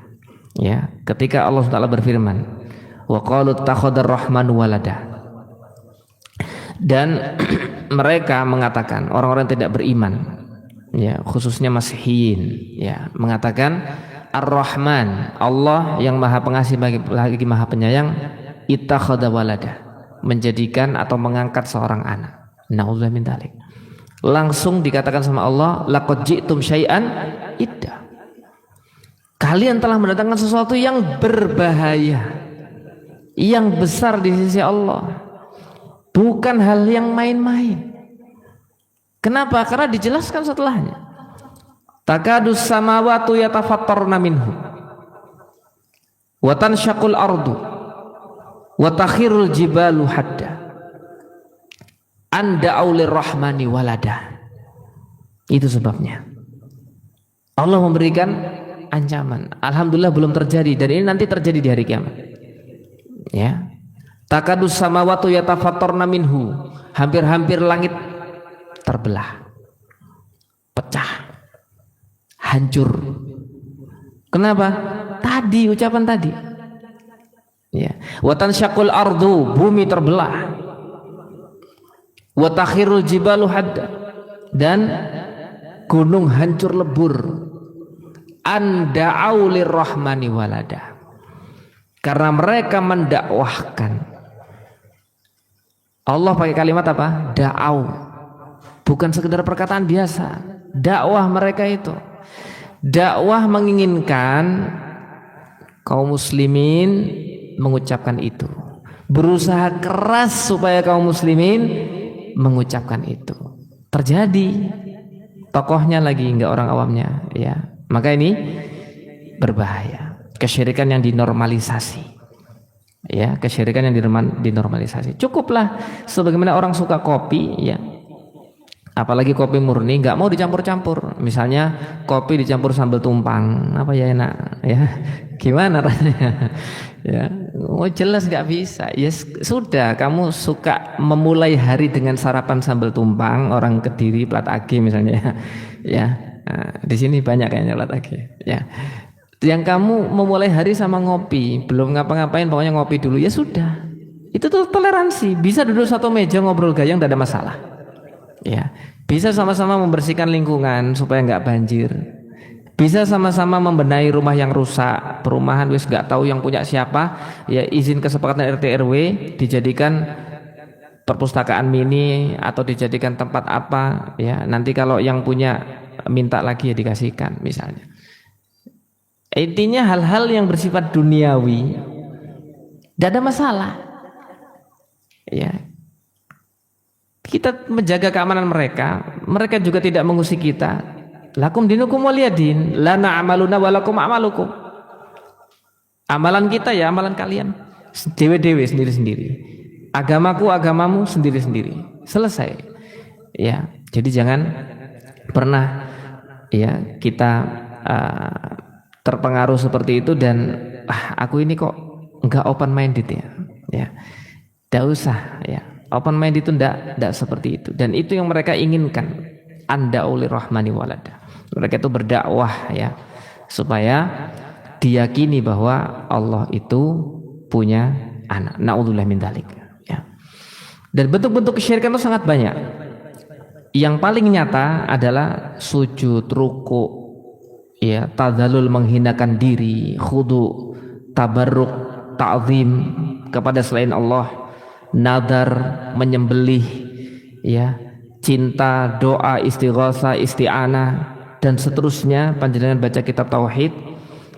Ya, ketika Allah Taala berfirman, wa qalu takhadar rahmanu walada, dan mereka mengatakan, orang-orang yang tidak beriman ya, khususnya Masihiyin ya, mengatakan Ar-Rahman, Allah yang Maha Pengasih lagi Maha Penyayang, ittakhadha walada, menjadikan atau mengangkat seorang anak. Na'udzubillah min dzalik. Langsung dikatakan sama Allah, laqad ji'tum syai'an idda, kalian telah mendatangkan sesuatu yang berbahaya, yang besar di sisi Allah, bukan hal yang main-main. Kenapa? Karena dijelaskan setelahnya, takadus samawati yatafattarna minhu wa tanshaqul ardu wa takhirul jibalu hadda an da'u lirrahmani walada. Itu sebabnya Allah memberikan ancaman. Alhamdulillah belum terjadi, dan ini nanti terjadi di hari kiamat. Ya, takadus samawati yatafattarna minhu, hampir-hampir langit terbelah, pecah, hancur. Kenapa? Tadi ucapan tadi. Ya. Wa tansyaqqul ardu, bumi terbelah. Wa takhirul jibalu hadda, dan gunung hancur lebur. Anda'au lirrahmani walada, karena mereka mendakwahkan. Allah pakai kalimat apa? Da'au. Bukan sekedar perkataan biasa. Dakwah mereka itu, dakwah menginginkan kaum muslimin mengucapkan itu, berusaha keras supaya kaum muslimin mengucapkan itu. Terjadi. Tokohnya lagi, enggak orang awamnya, ya. Maka ini berbahaya. Kesyirikan yang dinormalisasi, ya, kesyirikan yang dinormalisasi. Cukuplah sebagaimana orang suka kopi, ya, apalagi kopi murni, nggak mau dicampur-campur. Misalnya kopi dicampur sambal tumpang, apa ya enak, ya, gimana rasanya? Ya, oh jelas nggak bisa. Ya sudah, kamu suka memulai hari dengan sarapan sambal tumpang, orang Kediri, Plat Age misalnya, ya. Nah, di sini banyak kayaknya Plat Age, ya. Yang kamu memulai hari sama ngopi, belum ngapa-ngapain, pokoknya ngopi dulu, ya sudah. Itu tuh toleransi. Bisa duduk satu meja ngobrol gayang, tidak ada masalah. Ya, bisa sama-sama membersihkan lingkungan supaya nggak banjir. Bisa sama-sama membenahi rumah yang rusak, perumahan wis nggak tahu yang punya siapa, ya izin kesepakatan RT RW dijadikan perpustakaan mini atau dijadikan tempat apa, ya. Nanti kalau yang punya minta lagi ya dikasihkan misalnya. Intinya hal-hal yang bersifat duniawi tidak ada masalah, ya. Kita menjaga keamanan mereka, mereka juga tidak mengusik kita. Lakum dinukum waliyadin, lana amaluna walakum amalukum. Amalan kita ya amalan kalian, dewe-dewe, sendiri-sendiri. Agamaku agamamu, sendiri-sendiri. Selesai. Ya, jadi jangan pernah, ya, kita terpengaruh seperti itu dan aku ini kok enggak open minded, ya. Ya. Tidak usah, ya. Open mind itu tidak seperti itu, dan itu yang mereka inginkan. Anda'u lirrahmani walada. Mereka itu berdakwah, ya, supaya diyakini bahwa Allah itu punya anak. Na'udzubillah min dzalik, ya. Dan bentuk-bentuk kesyirikan itu sangat banyak. Yang paling nyata adalah sujud, ruku, ya, tadzalul menghinakan diri, khudu, tabarruk, ta'zim kepada selain Allah, nadar menyembelih, ya, cinta, doa, istighatsah, isti'anah, dan seterusnya. Panjenengan baca kitab tauhid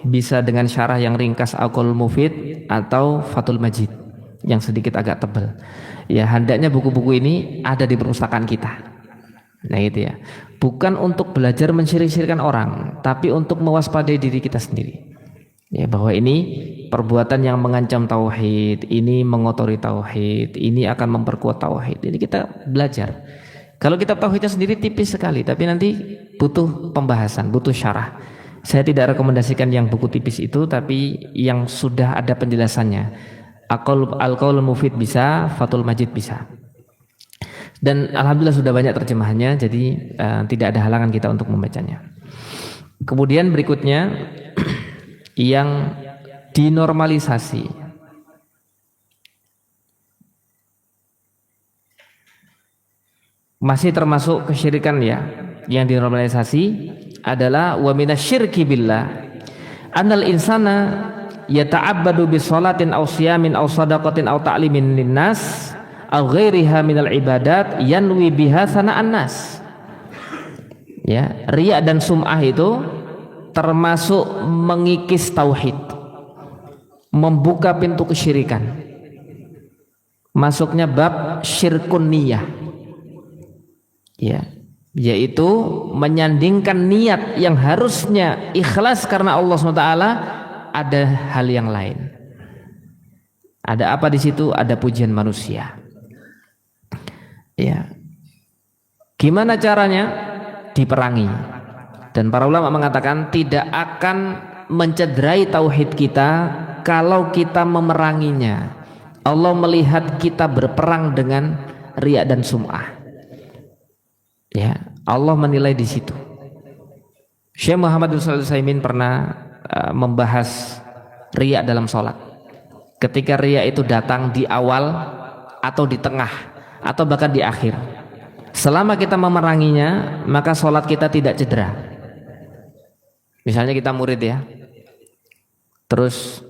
bisa dengan syarah yang ringkas Al-Qaul Mufid atau Fathul Majid yang sedikit agak tebal. Ya, hendaknya buku-buku ini ada di perpustakaan kita. Nah, gitu ya. Bukan untuk belajar mensyirik-syirikkan orang, tapi untuk mewaspadai diri kita sendiri. Ya, bahwa ini perbuatan yang mengancam tauhid, ini mengotori tauhid, ini akan memperkuat tauhid. Ini kita belajar. Kalau kitab tauhidnya sendiri tipis sekali, tapi nanti butuh pembahasan, butuh syarah. Saya tidak rekomendasikan yang buku tipis itu, tapi yang sudah ada penjelasannya. Al-Qaul Mufid bisa, Fathul Majid bisa. Dan alhamdulillah sudah banyak terjemahannya, jadi tidak ada halangan kita untuk membacanya. Kemudian berikutnya yang dinormalisasi. Masih termasuk kesyirikan, ya, yang dinormalisasi adalah wa minasyirki billah annal insana yata'abbadu bi sholatin aw siyamin aw shadaqatin aw ta'limin linnas aw ghairiha minal ibadat yanwi biha sana'an nas. Ya, riya dan sum'ah itu termasuk mengikis tauhid, membuka pintu kesyirikan, masuknya bab syirkun niyah, ya, yaitu menyandingkan niat yang harusnya ikhlas karena Allah SWT, ada hal yang lain. Ada apa di situ? Ada pujian manusia. Ya, gimana caranya? Diperangi. Dan para ulama mengatakan tidak akan mencederai tauhid kita kalau kita memeranginya. Allah melihat kita berperang dengan riya dan sum'ah. Ya, Allah menilai di situ. Syekh Muhammad bin Shalih Al-Utsaimin pernah membahas riya dalam sholat. Ketika riya itu datang di awal atau di tengah atau bahkan di akhir, selama kita memeranginya maka sholat kita tidak cedera. Misalnya kita murid ya, terus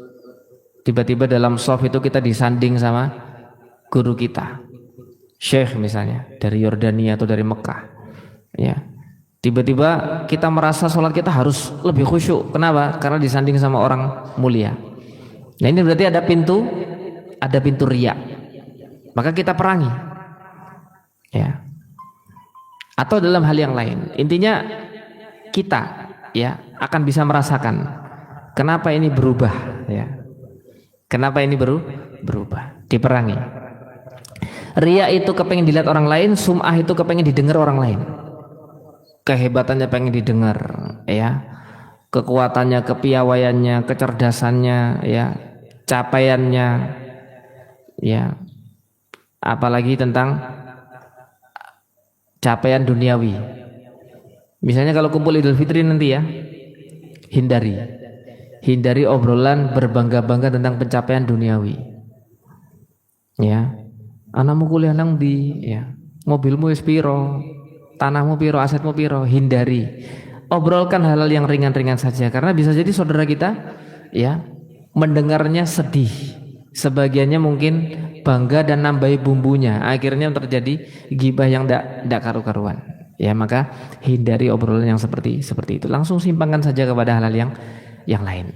tiba-tiba dalam shaf itu kita disanding sama guru kita, syekh misalnya dari Yordania atau dari Mekah ya. Tiba-tiba kita merasa sholat kita harus lebih khusyuk. Kenapa? Karena disanding sama orang mulia. Nah ini berarti ada pintu riya. Maka kita perangi. Ya. Atau dalam hal yang lain. Intinya kita ya akan bisa merasakan kenapa ini berubah ya. Kenapa ini berubah? Diperangi. Riya itu kepengen dilihat orang lain, sum'ah itu kepengen didengar orang lain. Kehebatannya pengen didengar ya, kekuatannya, kepiawaiannya, kecerdasannya ya, capaiannya ya, apalagi tentang capaian duniawi. Misalnya kalau kumpul Idul Fitri nanti ya, hindari obrolan berbangga-bangga tentang pencapaian duniawi ya. Anakmu kuliah nang ndi ya, mobilmu wis piro, tanahmu piro, asetmu piro. Hindari, obrolkan hal-hal yang ringan-ringan saja, karena bisa jadi saudara kita ya mendengarnya sedih, sebagiannya mungkin bangga dan nambahi bumbunya, akhirnya terjadi ghibah yang tidak karu-karuan ya. Maka hindari obrolan yang seperti itu, langsung simpangkan saja kepada hal-hal yang lain.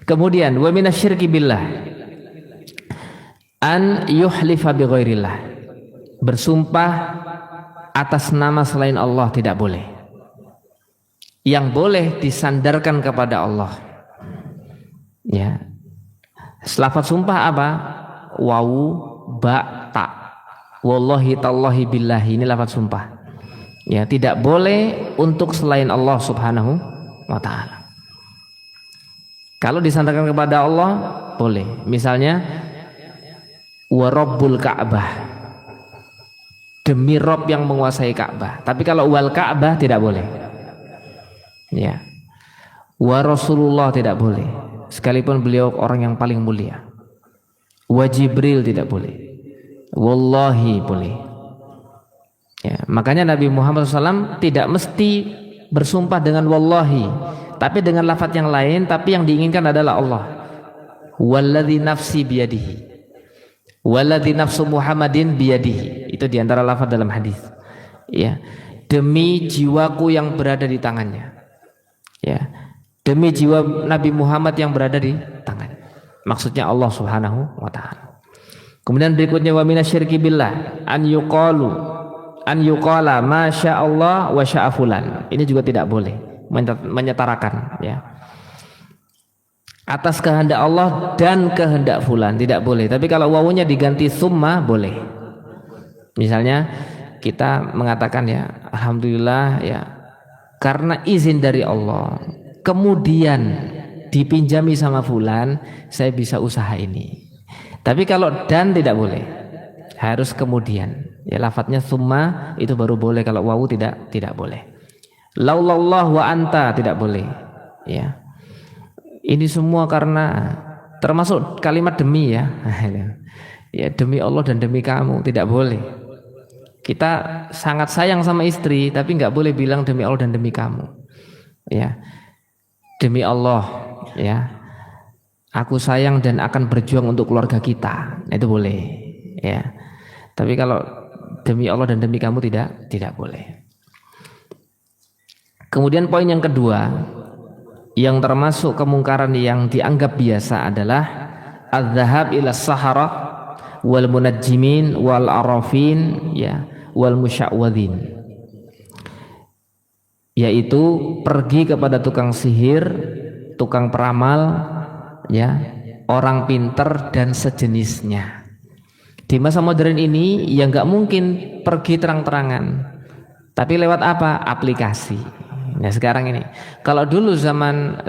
Kemudian wa minasyirki billah an yuhlifa bi ghairillah, bersumpah atas nama selain Allah tidak boleh. Yang boleh disandarkan kepada Allah ya. Lafaz sumpah apa? Wawu ba ta, wallahi tallahi billahi, ini lafaz sumpah ya. Tidak boleh untuk selain Allah subhanahu wa ta'ala. Kalau disandarkan kepada Allah boleh. Misalnya wa rabbul ka'bah, demi Rob yang menguasai Ka'bah. Tapi kalau wal Ka'bah tidak boleh ya. Wa Rasulullah tidak boleh, sekalipun beliau orang yang paling mulia. Wa Jibril tidak boleh. Wallahi boleh ya. Makanya Nabi Muhammad SAW tidak mesti bersumpah dengan wallahi, tapi dengan lafaz yang lain, tapi yang diinginkan adalah Allah. Walladzi nafsi biyadihi, walladzi nafsu Muhammadin biyadihi, itu diantara lafaz dalam hadis ya. Demi jiwaku yang berada di tangannya ya, demi jiwa Nabi Muhammad yang berada di tangan, maksudnya Allah subhanahu wa ta'ala. Kemudian berikutnya wa minasyirki billah an yuqala ma sya'allah wa sya'a fulan, ini juga tidak boleh menyetarakan ya, atas kehendak Allah dan kehendak fulan tidak boleh. Tapi kalau wawunya diganti summa boleh. Misalnya kita mengatakan ya, alhamdulillah ya, karena izin dari Allah kemudian dipinjami sama fulan, saya bisa usaha ini. Tapi kalau dan tidak boleh, harus kemudian ya. Lafadznya summa itu baru boleh, kalau wawu tidak boleh. Laulallah wa anta tidak boleh ya. Ini semua karena, termasuk kalimat demi ya. Ya, demi Allah dan demi kamu tidak boleh. Kita sangat sayang sama istri, tapi nggak boleh bilang demi Allah dan demi kamu ya. Demi Allah ya, aku sayang dan akan berjuang untuk keluarga kita, itu boleh ya. Tapi kalau demi Allah dan demi kamu tidak boleh. Kemudian poin yang kedua, yang termasuk kemungkaran yang dianggap biasa adalah az-zahab ila sahara wal munajjimin wal arafin ya wal musya'wadhin, yaitu pergi kepada tukang sihir, tukang peramal ya, orang pinter dan sejenisnya. Di masa modern ini ya nggak mungkin pergi terang-terangan, tapi lewat apa? Aplikasi. Nah sekarang ini, kalau dulu zaman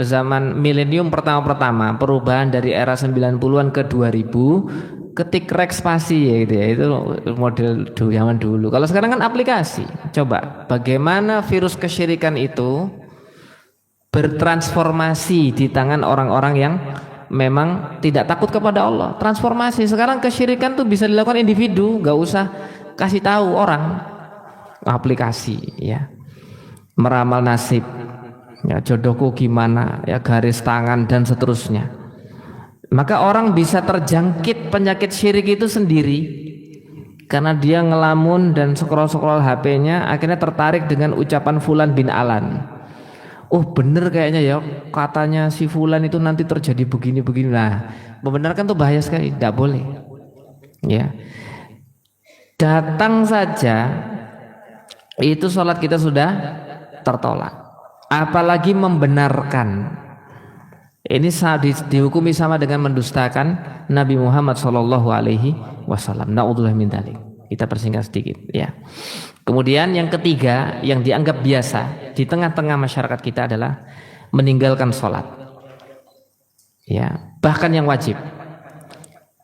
milenium pertama perubahan dari era 90-an ke 2000, ketik rek spasi ya gitu ya, itu model zaman dulu. Kalau sekarang kan aplikasi. Coba bagaimana virus kesyirikan itu bertransformasi di tangan orang-orang yang memang tidak takut kepada Allah. Transformasi sekarang kesyirikan tuh bisa dilakukan individu, nggak usah kasih tahu orang. Aplikasi ya, meramal nasib, ya jodohku gimana, ya garis tangan dan seterusnya. Maka orang bisa terjangkit penyakit syirik itu sendiri karena dia ngelamun dan scroll-scroll HP-nya, akhirnya tertarik dengan ucapan Fulan bin Alan. Oh bener kayaknya ya, katanya si Fulan itu nanti terjadi begini-begini. Nah, membenarkan tuh bahaya sekali, tidak boleh. Ya, datang saja itu sholat kita sudah tertolak. Apalagi membenarkan. Ini dihukumi sama dengan mendustakan Nabi Muhammad SAW. Na'udzubillah min dzalik. Kita persingkat sedikit ya. Kemudian yang ketiga yang dianggap biasa di tengah-tengah masyarakat kita adalah meninggalkan sholat. Ya, bahkan yang wajib.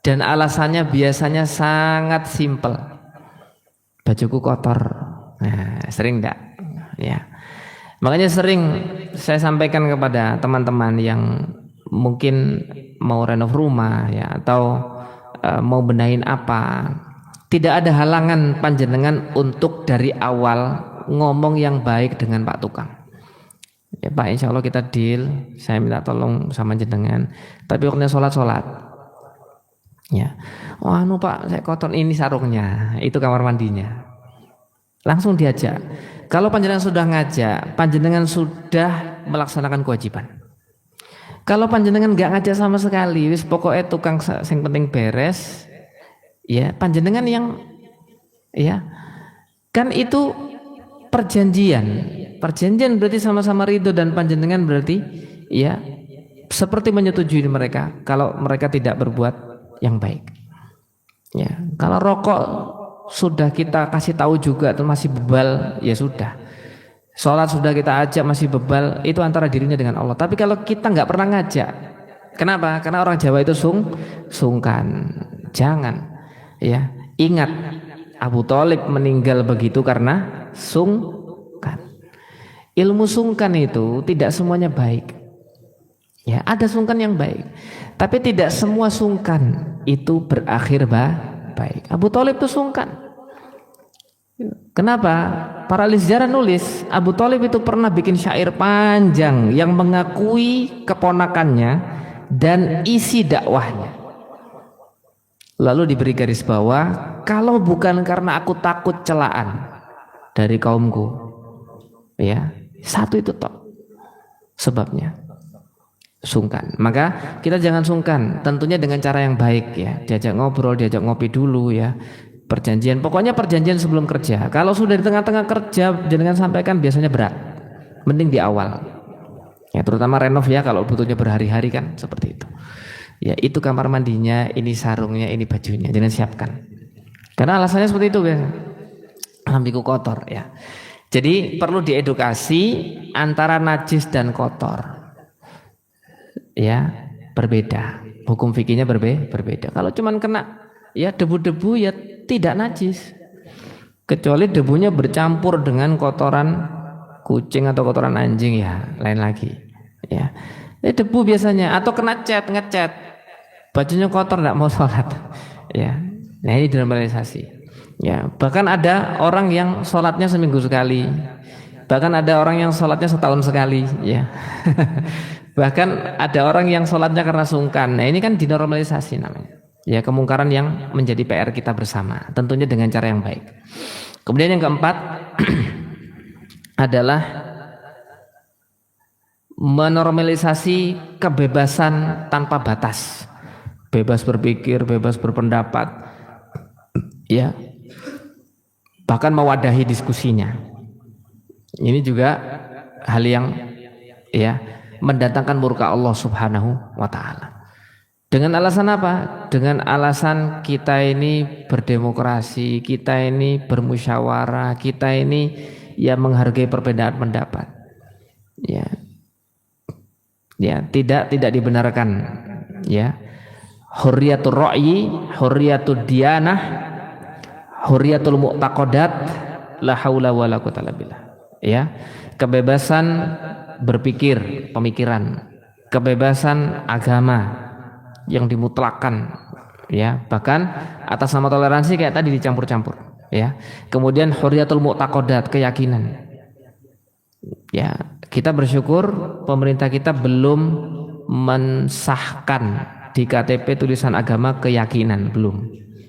Dan alasannya biasanya sangat simpel. Bajuku kotor. Nah, sering enggak? Ya. Makanya sering saya sampaikan kepada teman-teman yang mungkin mau renov rumah ya atau mau benahin apa. Tidak ada halangan panjenengan untuk dari awal ngomong yang baik dengan Pak Tukang. Ya Pak, insya Allah kita deal. Saya minta tolong sama jenengan. Tapi waktunya sholat. Ya, oh anu Pak, saya kotor ini sarungnya, itu kamar mandinya. Langsung diajak. Kalau panjenengan sudah ngajak, panjenengan sudah melaksanakan kewajiban. Kalau panjenengan nggak ngajak sama sekali, wis pokoknya tukang sing penting beres, ya panjenengan yang, ya kan itu perjanjian. Perjanjian berarti sama-sama ridho dan panjenengan berarti, ya seperti menyetujui mereka kalau mereka tidak berbuat yang baik. Ya, kalau rokok sudah kita kasih tahu juga atau masih bebal, ya sudah. Sholat sudah kita ajak masih bebal, itu antara dirinya dengan Allah. Tapi kalau kita nggak pernah ngajak, kenapa? Karena orang Jawa itu sungkan. Jangan, ya ingat Abu Thalib meninggal begitu karena sungkan. Ilmu sungkan itu tidak semuanya baik. Ya ada sungkan yang baik, tapi tidak semua sungkan itu berakhir baik. Abu Thalib itu sungkan. Kenapa? Para ahli sejarah nulis Abu Thalib itu pernah bikin syair panjang yang mengakui keponakannya dan isi dakwahnya. Lalu diberi garis bawah, kalau bukan karena aku takut celaan dari kaumku, ya satu itu tok sebabnya. Sungkan. Maka kita jangan sungkan, tentunya dengan cara yang baik ya. Diajak ngobrol, diajak ngopi dulu ya. Perjanjian, pokoknya perjanjian sebelum kerja. Kalau sudah di tengah-tengah kerja jangan sampaikan, biasanya berat. Mending di awal. Ya terutama renov ya, kalau butuhnya berhari-hari kan seperti itu. Ya itu kamar mandinya, ini sarungnya, ini bajunya, jangan siapkan. Karena alasannya seperti itu biasa. Lambiku kotor ya. Jadi perlu diedukasi antara najis dan kotor. Ya berbeda, hukum fikihnya berbeda. Kalau cuman kena ya debu-debu ya tidak najis, kecuali debunya bercampur dengan kotoran kucing atau kotoran anjing ya lain lagi. Ya debu biasanya, atau kena ngecat, bajunya kotor tidak mau sholat. Ya, nah ini dinormalisasi. Ya bahkan ada orang yang sholatnya seminggu sekali, bahkan ada orang yang sholatnya setahun sekali. Ya. Bahkan ada orang yang sholatnya karena sungkan. Nah ini kan dinormalisasi namanya. Ya kemungkaran yang menjadi PR kita bersama. Tentunya dengan cara yang baik. Kemudian yang keempat adalah menormalisasi kebebasan tanpa batas. Bebas berpikir, bebas berpendapat. Ya. Bahkan mewadahi diskusinya. Ini juga hal yang ya mendatangkan murka Allah Subhanahu wa taala. Dengan alasan apa? Dengan alasan kita ini berdemokrasi, kita ini bermusyawarah, kita ini ya menghargai perbedaan pendapat. Ya. Ya, tidak dibenarkan ya. Hurriyatul ra'yi, hurriyatud diyanah, hurriyatul mu'taqadat, la haula wala quwwata illa billah. Ya. Kebebasan berpikir, pemikiran, kebebasan agama yang dimutlakkan, ya, bahkan atas nama toleransi kayak tadi dicampur-campur, ya. Kemudian hurriyatul mu'taqadat, keyakinan. Ya, kita bersyukur pemerintah kita belum mensahkan di KTP tulisan agama keyakinan, belum.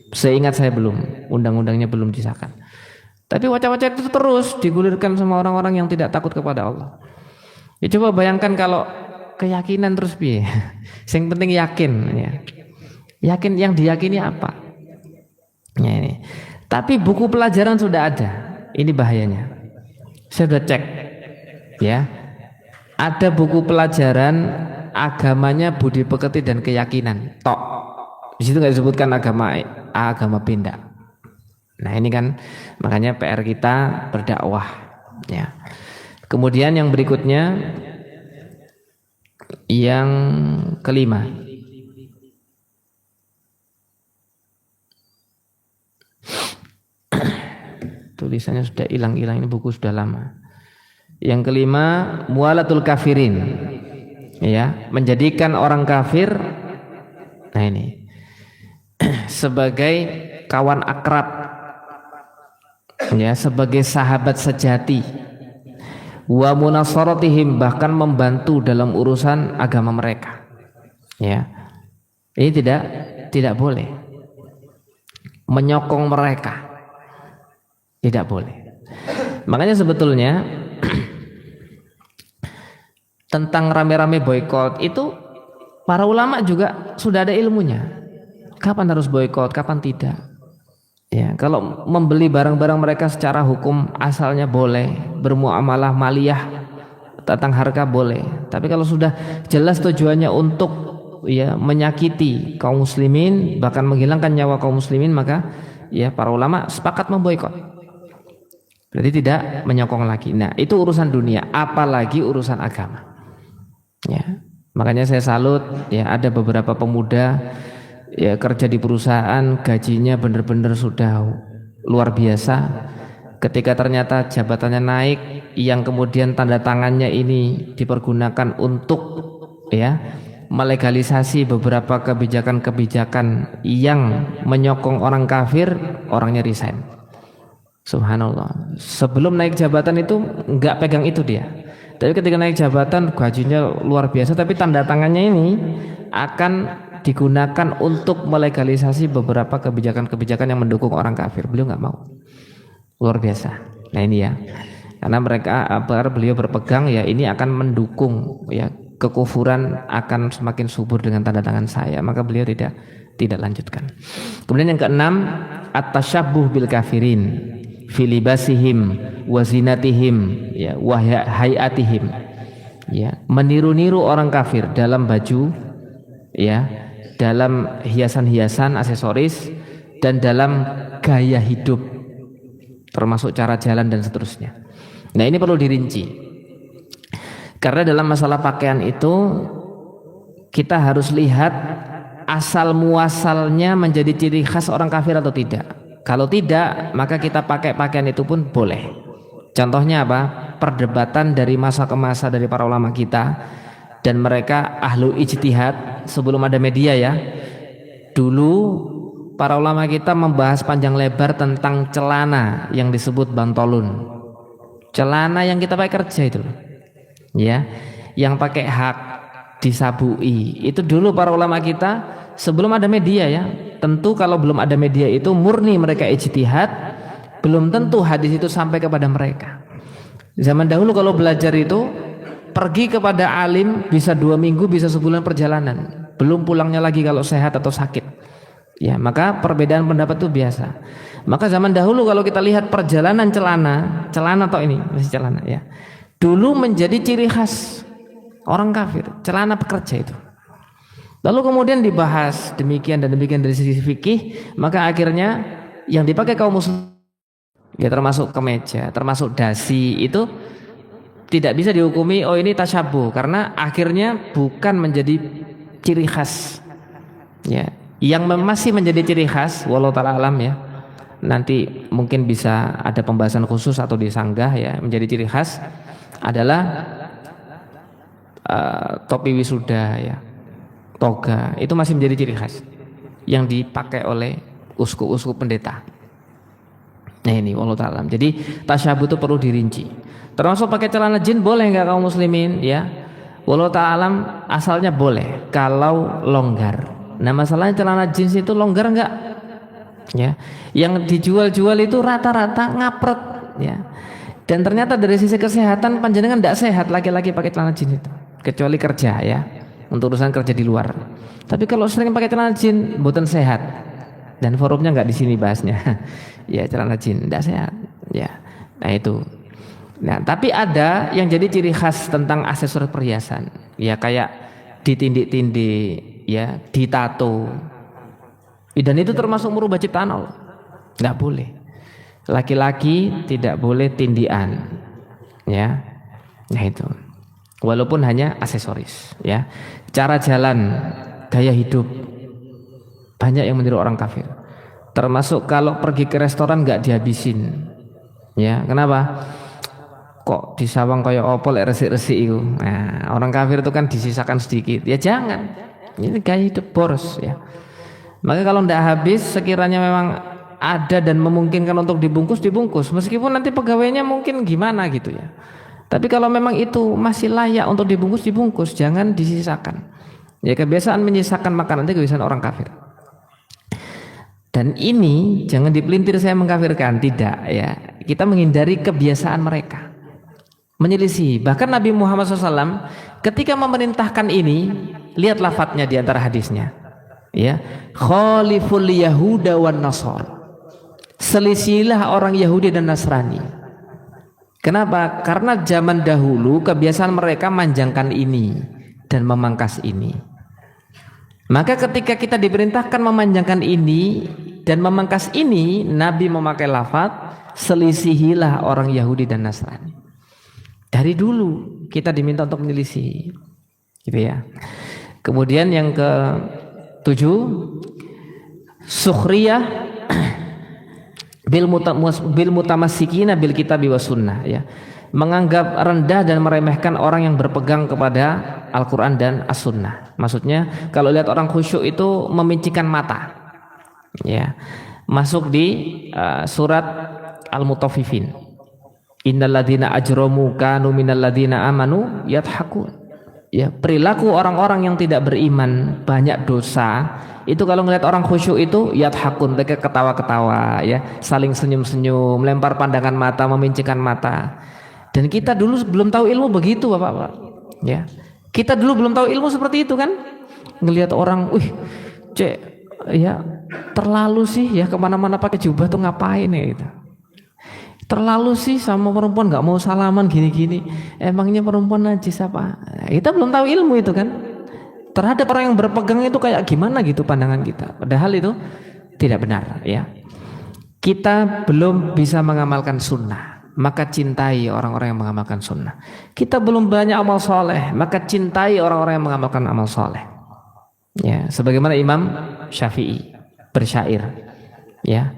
Seingat saya belum, undang-undangnya belum disahkan. Tapi wacana-wacana itu terus digulirkan sama orang-orang yang tidak takut kepada Allah. Ya coba bayangkan kalau keyakinan terus piye. Yang penting yakin, ya. Yakin, yang diyakini apa? Ya, ini. Tapi buku pelajaran sudah ada. Ini bahayanya. Saya sudah cek, ya. Ada buku pelajaran agamanya budi pekerti dan keyakinan. Tok. Di situ nggak disebutkan agama A, agama B, enggak. Nah ini kan makanya PR kita berdakwah, ya. Kemudian yang berikutnya, yang kelima, tulisannya sudah hilang-hilang, ini buku sudah lama. Yang kelima, muwalatul kafirin, ya, menjadikan orang kafir, nah ini, sebagai kawan akrab, ya, sebagai sahabat sejati, wa munasaratihim, bahkan membantu dalam urusan agama mereka, ya. Ini tidak boleh menyokong mereka, tidak boleh. Makanya sebetulnya tentang rame-rame boykot itu para ulama juga sudah ada ilmunya. Kapan harus boykot, kapan tidak. Ya, kalau membeli barang-barang mereka secara hukum asalnya boleh, bermuamalah maliyah tentang harga boleh. Tapi kalau sudah jelas tujuannya untuk, ya, menyakiti kaum muslimin, bahkan menghilangkan nyawa kaum muslimin, maka ya para ulama sepakat memboikot. Berarti tidak menyokong lagi. Nah, itu urusan dunia, apalagi urusan agama. Ya, makanya saya salut, ya, ada beberapa pemuda, ya, kerja di perusahaan, gajinya benar-benar sudah luar biasa. Ketika ternyata jabatannya naik, yang kemudian tanda tangannya ini dipergunakan untuk, ya, melegalisasi beberapa kebijakan-kebijakan yang menyokong orang kafir, orangnya resign. Subhanallah. Sebelum naik jabatan itu enggak pegang itu dia. Tapi ketika naik jabatan gajinya luar biasa, tapi tanda tangannya ini akan digunakan untuk melegalisasi beberapa kebijakan-kebijakan yang mendukung orang kafir. Beliau nggak mau. Luar biasa. Nah ini ya, karena beliau berpegang, ya, ini akan mendukung, ya, kekufuran akan semakin subur dengan tanda tangan saya, maka beliau tidak lanjutkan. Kemudian yang keenam, at-tasyabbuh bil kafirin fi libasihim wa zinatihim, ya, wa hayatihim, ya, meniru-niru orang kafir dalam baju, ya, dalam hiasan-hiasan, aksesoris, dan dalam gaya hidup, termasuk cara jalan dan seterusnya. Nah ini perlu dirinci, karena dalam masalah pakaian itu kita harus lihat asal muasalnya menjadi ciri khas orang kafir atau tidak. Kalau tidak, maka kita pakai pakaian itu pun boleh. Contohnya apa? Perdebatan dari masa ke masa dari para ulama kita, dan mereka ahlu ijtihad sebelum ada media, ya. Dulu para ulama kita membahas panjang lebar tentang celana yang disebut bantolun. Celana yang kita pakai kerja itu, ya, yang pakai hak, disabui. Itu dulu para ulama kita sebelum ada media, ya. Tentu kalau belum ada media itu murni mereka ijtihad, belum tentu hadis itu sampai kepada mereka. Zaman dahulu kalau belajar itu pergi kepada alim bisa 2 minggu, bisa sebulan perjalanan, belum pulangnya lagi kalau sehat atau sakit, ya. Maka perbedaan pendapat itu biasa. Maka zaman dahulu kalau kita lihat perjalanan celana atau ini masih celana, ya, dulu menjadi ciri khas orang kafir, celana pekerja itu. Lalu kemudian dibahas demikian dan demikian dari sisi fikih, maka akhirnya yang dipakai kaum muslim, ya, termasuk kemeja, termasuk dasi, itu tidak bisa dihukumi oh ini tasyabuh, karena akhirnya bukan menjadi ciri khas, ya. Yang masih menjadi ciri khas, wallahu ta'ala alam, ya, nanti mungkin bisa ada pembahasan khusus atau disanggah, ya, menjadi ciri khas adalah topi wisuda ya, toga, itu masih menjadi ciri khas yang dipakai oleh uskup-uskup pendeta. Nah ini wallahu ta'ala. Jadi tasyabuh itu perlu dirinci. Termasuk pakai celana jin boleh nggak kaum muslimin ya? Wallahu ta'ala asalnya boleh kalau longgar. Nah masalahnya celana jeans itu longgar nggak? Ya, yang dijual-jual itu rata-rata ngapret ya. Dan ternyata dari sisi kesehatan panjenengan tidak sehat laki-laki pakai celana jeans itu, kecuali kerja ya, untuk urusan kerja di luar. Tapi kalau sering pakai celana jeans, bukan sehat. Dan forumnya nggak di sini bahasnya. Ya celana jeans tidak sehat. Ya, nah itu. Nah tapi ada yang jadi ciri khas tentang aksesoris perhiasan. Ya kayak ditindik-tindik, ya, ditato. Dan itu termasuk merubah ciptaan Allah. Nggak boleh. Laki-laki tidak boleh tindian, ya. Nah itu. Walaupun hanya aksesoris, ya. Cara jalan, gaya hidup, banyak yang meniru orang kafir. Termasuk kalau pergi ke restoran nggak dihabisin, ya. Kenapa? Kok disawang kayak opol resik-resik itu. Nah, orang kafir itu kan disisakan sedikit. Ya jangan. Ini gaya hidup boros, ya. Maka kalau tidak habis, sekiranya memang ada dan memungkinkan untuk dibungkus, meskipun nanti pegawainya mungkin gimana gitu ya. Tapi kalau memang itu masih layak untuk dibungkus, jangan disisakan. Ya kebiasaan menyisakan makanan itu kebiasaan orang kafir. Dan ini jangan dipelintir saya mengkafirkan, tidak ya. Kita menghindari kebiasaan mereka, menyelisih. Bahkan Nabi Muhammad SAW ketika memerintahkan ini, lihat lafadznya di antara hadisnya. Ya, khaliful yahuda wan nasar, selisihilah orang Yahudi dan Nasrani. Kenapa? Karena zaman dahulu kebiasaan mereka manjangkan ini dan memangkas ini. Maka ketika kita diperintahkan memanjangkan ini dan memangkas ini, Nabi memakai lafaz selisihilah orang Yahudi dan Nasrani. Dari dulu kita diminta untuk menyelisih, gitu ya. Kemudian yang ke-7, sukhriyah bil mutamassikina bil kitabi was sunnah, ya. Menganggap rendah dan meremehkan orang yang berpegang kepada Al-Qur'an dan As-Sunnah. Maksudnya kalau lihat orang khusyuk itu memincikan mata. Ya. Masuk di surat Al-Mutaffifin. Innal ladzina ajramu kanu minal ladzina amanu yadhakun. Ya, perilaku orang-orang yang tidak beriman banyak dosa. Itu kalau ngelihat orang khusyuk itu yadhakun, mereka ketawa-ketawa ya, saling senyum-senyum, melempar pandangan mata, memincikan mata. Dan kita dulu belum tahu ilmu begitu, Bapak-bapak. Ya. Kita dulu belum tahu ilmu seperti itu kan? Ngelihat orang, ya terlalu sih ya kemana-mana pakai jubah tuh ngapain ya gitu. Terlalu sih sama perempuan nggak mau salaman gini-gini. Emangnya perempuan najis apa? Kita belum tahu ilmu itu kan. Terhadap orang yang berpegang itu kayak gimana gitu pandangan kita. Padahal itu tidak benar ya. Kita belum bisa mengamalkan sunnah, maka cintai orang-orang yang mengamalkan sunnah. Kita belum banyak amal soleh, maka cintai orang-orang yang mengamalkan amal soleh. Ya, sebagaimana Imam Syafi'i bersyair, ya.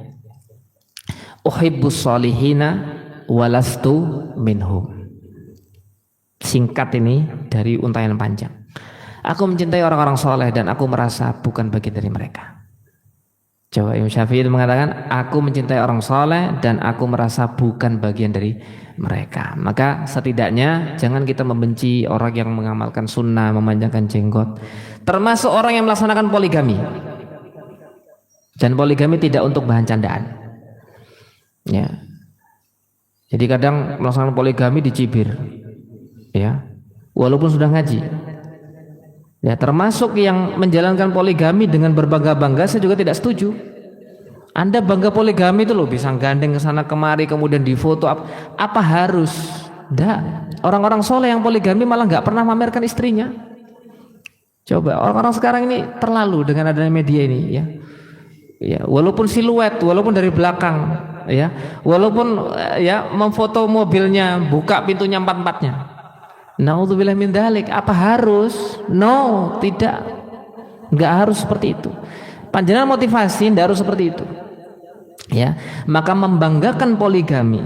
Uhibbus solihina walastu minhum. Singkat ini dari untaian panjang. Aku mencintai orang-orang soleh dan aku merasa bukan bagian dari mereka. Coba Imam Syafi'i itu mengatakan, aku mencintai orang soleh dan aku merasa bukan bagian dari mereka. Maka setidaknya jangan kita membenci orang yang mengamalkan sunnah, memanjangkan jenggot. Termasuk orang yang melaksanakan poligami. Dan poligami tidak untuk bahan candaan. Ya. Jadi kadang melaksanakan poligami dicibir. Ya. Walaupun sudah ngaji. Ya, termasuk yang menjalankan poligami dengan berbangga-bangga, saya juga tidak setuju. Anda bangga poligami itu loh, bisa gandeng ke sana kemari, kemudian difoto. Apa harus? Tidak. Orang-orang soleh yang poligami malah nggak pernah memamerkan istrinya. Coba orang-orang sekarang ini terlalu dengan adanya media ini, ya. Ya, walaupun siluet, walaupun dari belakang, ya, walaupun ya memfoto mobilnya, buka pintunya empat-empatnya. Naudzubillah min dzalik. Apa harus? No, tidak. Enggak harus seperti itu. Panjenengan motivasi tidak harus seperti itu. Ya, maka membanggakan poligami.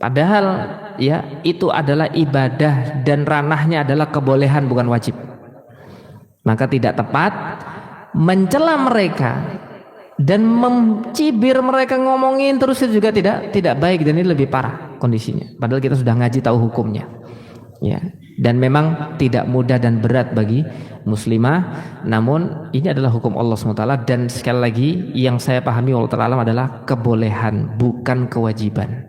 Padahal ya itu adalah ibadah dan ranahnya adalah kebolehan bukan wajib. Maka tidak tepat mencela mereka dan mencibir mereka, ngomongin terus itu juga tidak baik, dan ini lebih parah kondisinya. Padahal kita sudah ngaji tahu hukumnya. Ya, dan memang tidak mudah dan berat bagi muslimah, namun ini adalah hukum Allah SWT, dan sekali lagi yang saya pahami Allah Ta'ala adalah kebolehan bukan kewajiban.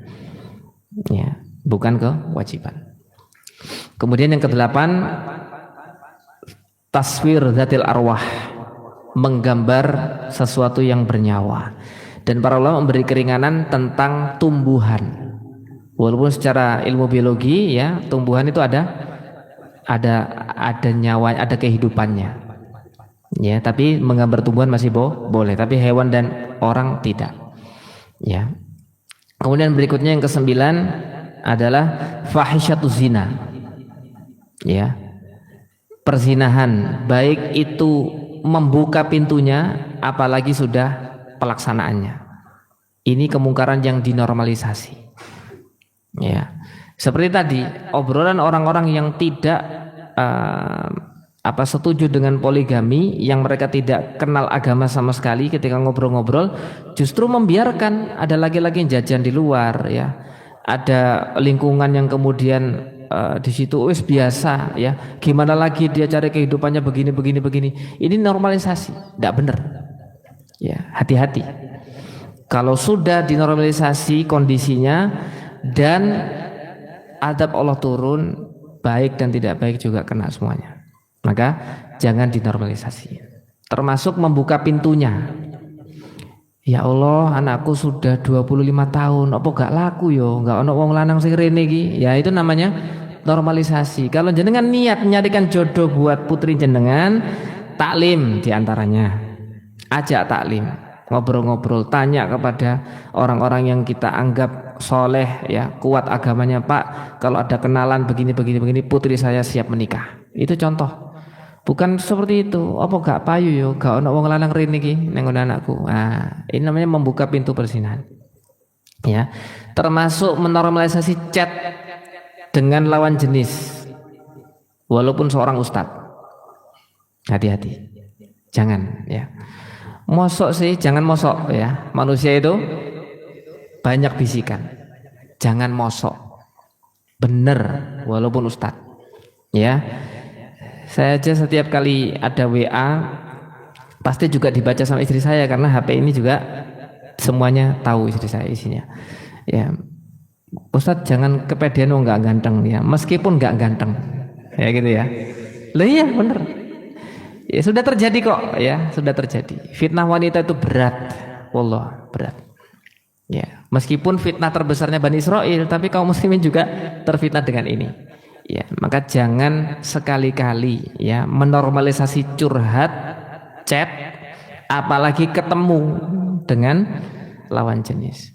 Ya, bukan kewajiban. Kemudian yang kedelapan, taswir zatil arwah, menggambar sesuatu yang bernyawa. Dan para ulama memberi keringanan tentang tumbuhan. Walaupun secara ilmu biologi ya, tumbuhan itu ada nyawa, ada kehidupannya. Ya, tapi menggambar tumbuhan masih boleh, tapi hewan dan orang tidak. Ya. Kemudian berikutnya yang kesembilan adalah fahisyatuz zina. Ya. Perzinahan, baik itu membuka pintunya apalagi sudah pelaksanaannya. Ini kemungkaran yang dinormalisasi. Ya, seperti tadi obrolan orang-orang yang tidak setuju dengan poligami, yang mereka tidak kenal agama sama sekali, ketika ngobrol-ngobrol justru membiarkan ada laki-laki yang jajan di luar, ya, ada lingkungan yang kemudian di situ wis biasa, ya, gimana lagi dia cari kehidupannya begini. Ini normalisasi, tidak benar. Ya, hati-hati. Kalau sudah dinormalisasi kondisinya dan adab Allah turun, baik dan tidak baik juga kena semuanya. Maka jangan dinormalisasi. Termasuk membuka pintunya. Ya Allah, anakku sudah 25 tahun, apa gak laku yo, gak ono wong lanang sing rene iki. Ya itu namanya normalisasi. Kalau jenengan niat menyarikan jodoh buat putri jenengan, taklim diantaranya. Ajak taklim, ngobrol-ngobrol, tanya kepada orang-orang yang kita anggap soleh, ya, kuat agamanya. Pak, kalau ada kenalan begini, putri saya siap menikah. Itu contoh. Bukan seperti itu. Apa gak payu yo, gak ono wong lanang rene iki nang anakku. Nah, ini namanya membuka pintu perzinahan. Ya. Termasuk menormalisasi chat dengan lawan jenis. Walaupun seorang ustadz. Hati-hati. Jangan, ya. Mosok sih, jangan mosok, ya. Manusia itu banyak bisikan. Jangan mosok. Bener walaupun ustadz. Ya. Saya aja setiap kali ada WA pasti juga dibaca sama istri saya, karena HP ini juga semuanya tahu istri saya isinya. Ya. Ustadz jangan kepedean nggak ganteng, ya. Meskipun nggak ganteng. Ya gitu ya. Lah iya bener. Ya sudah terjadi kok, ya, sudah terjadi. Fitnah wanita itu berat. Wallah, berat. Ya, meskipun fitnah terbesarnya Bani Israel, tapi kaum muslimin juga terfitnah dengan ini. Ya, maka jangan sekali-kali, ya, menormalisasi curhat, chat, apalagi ketemu dengan lawan jenis.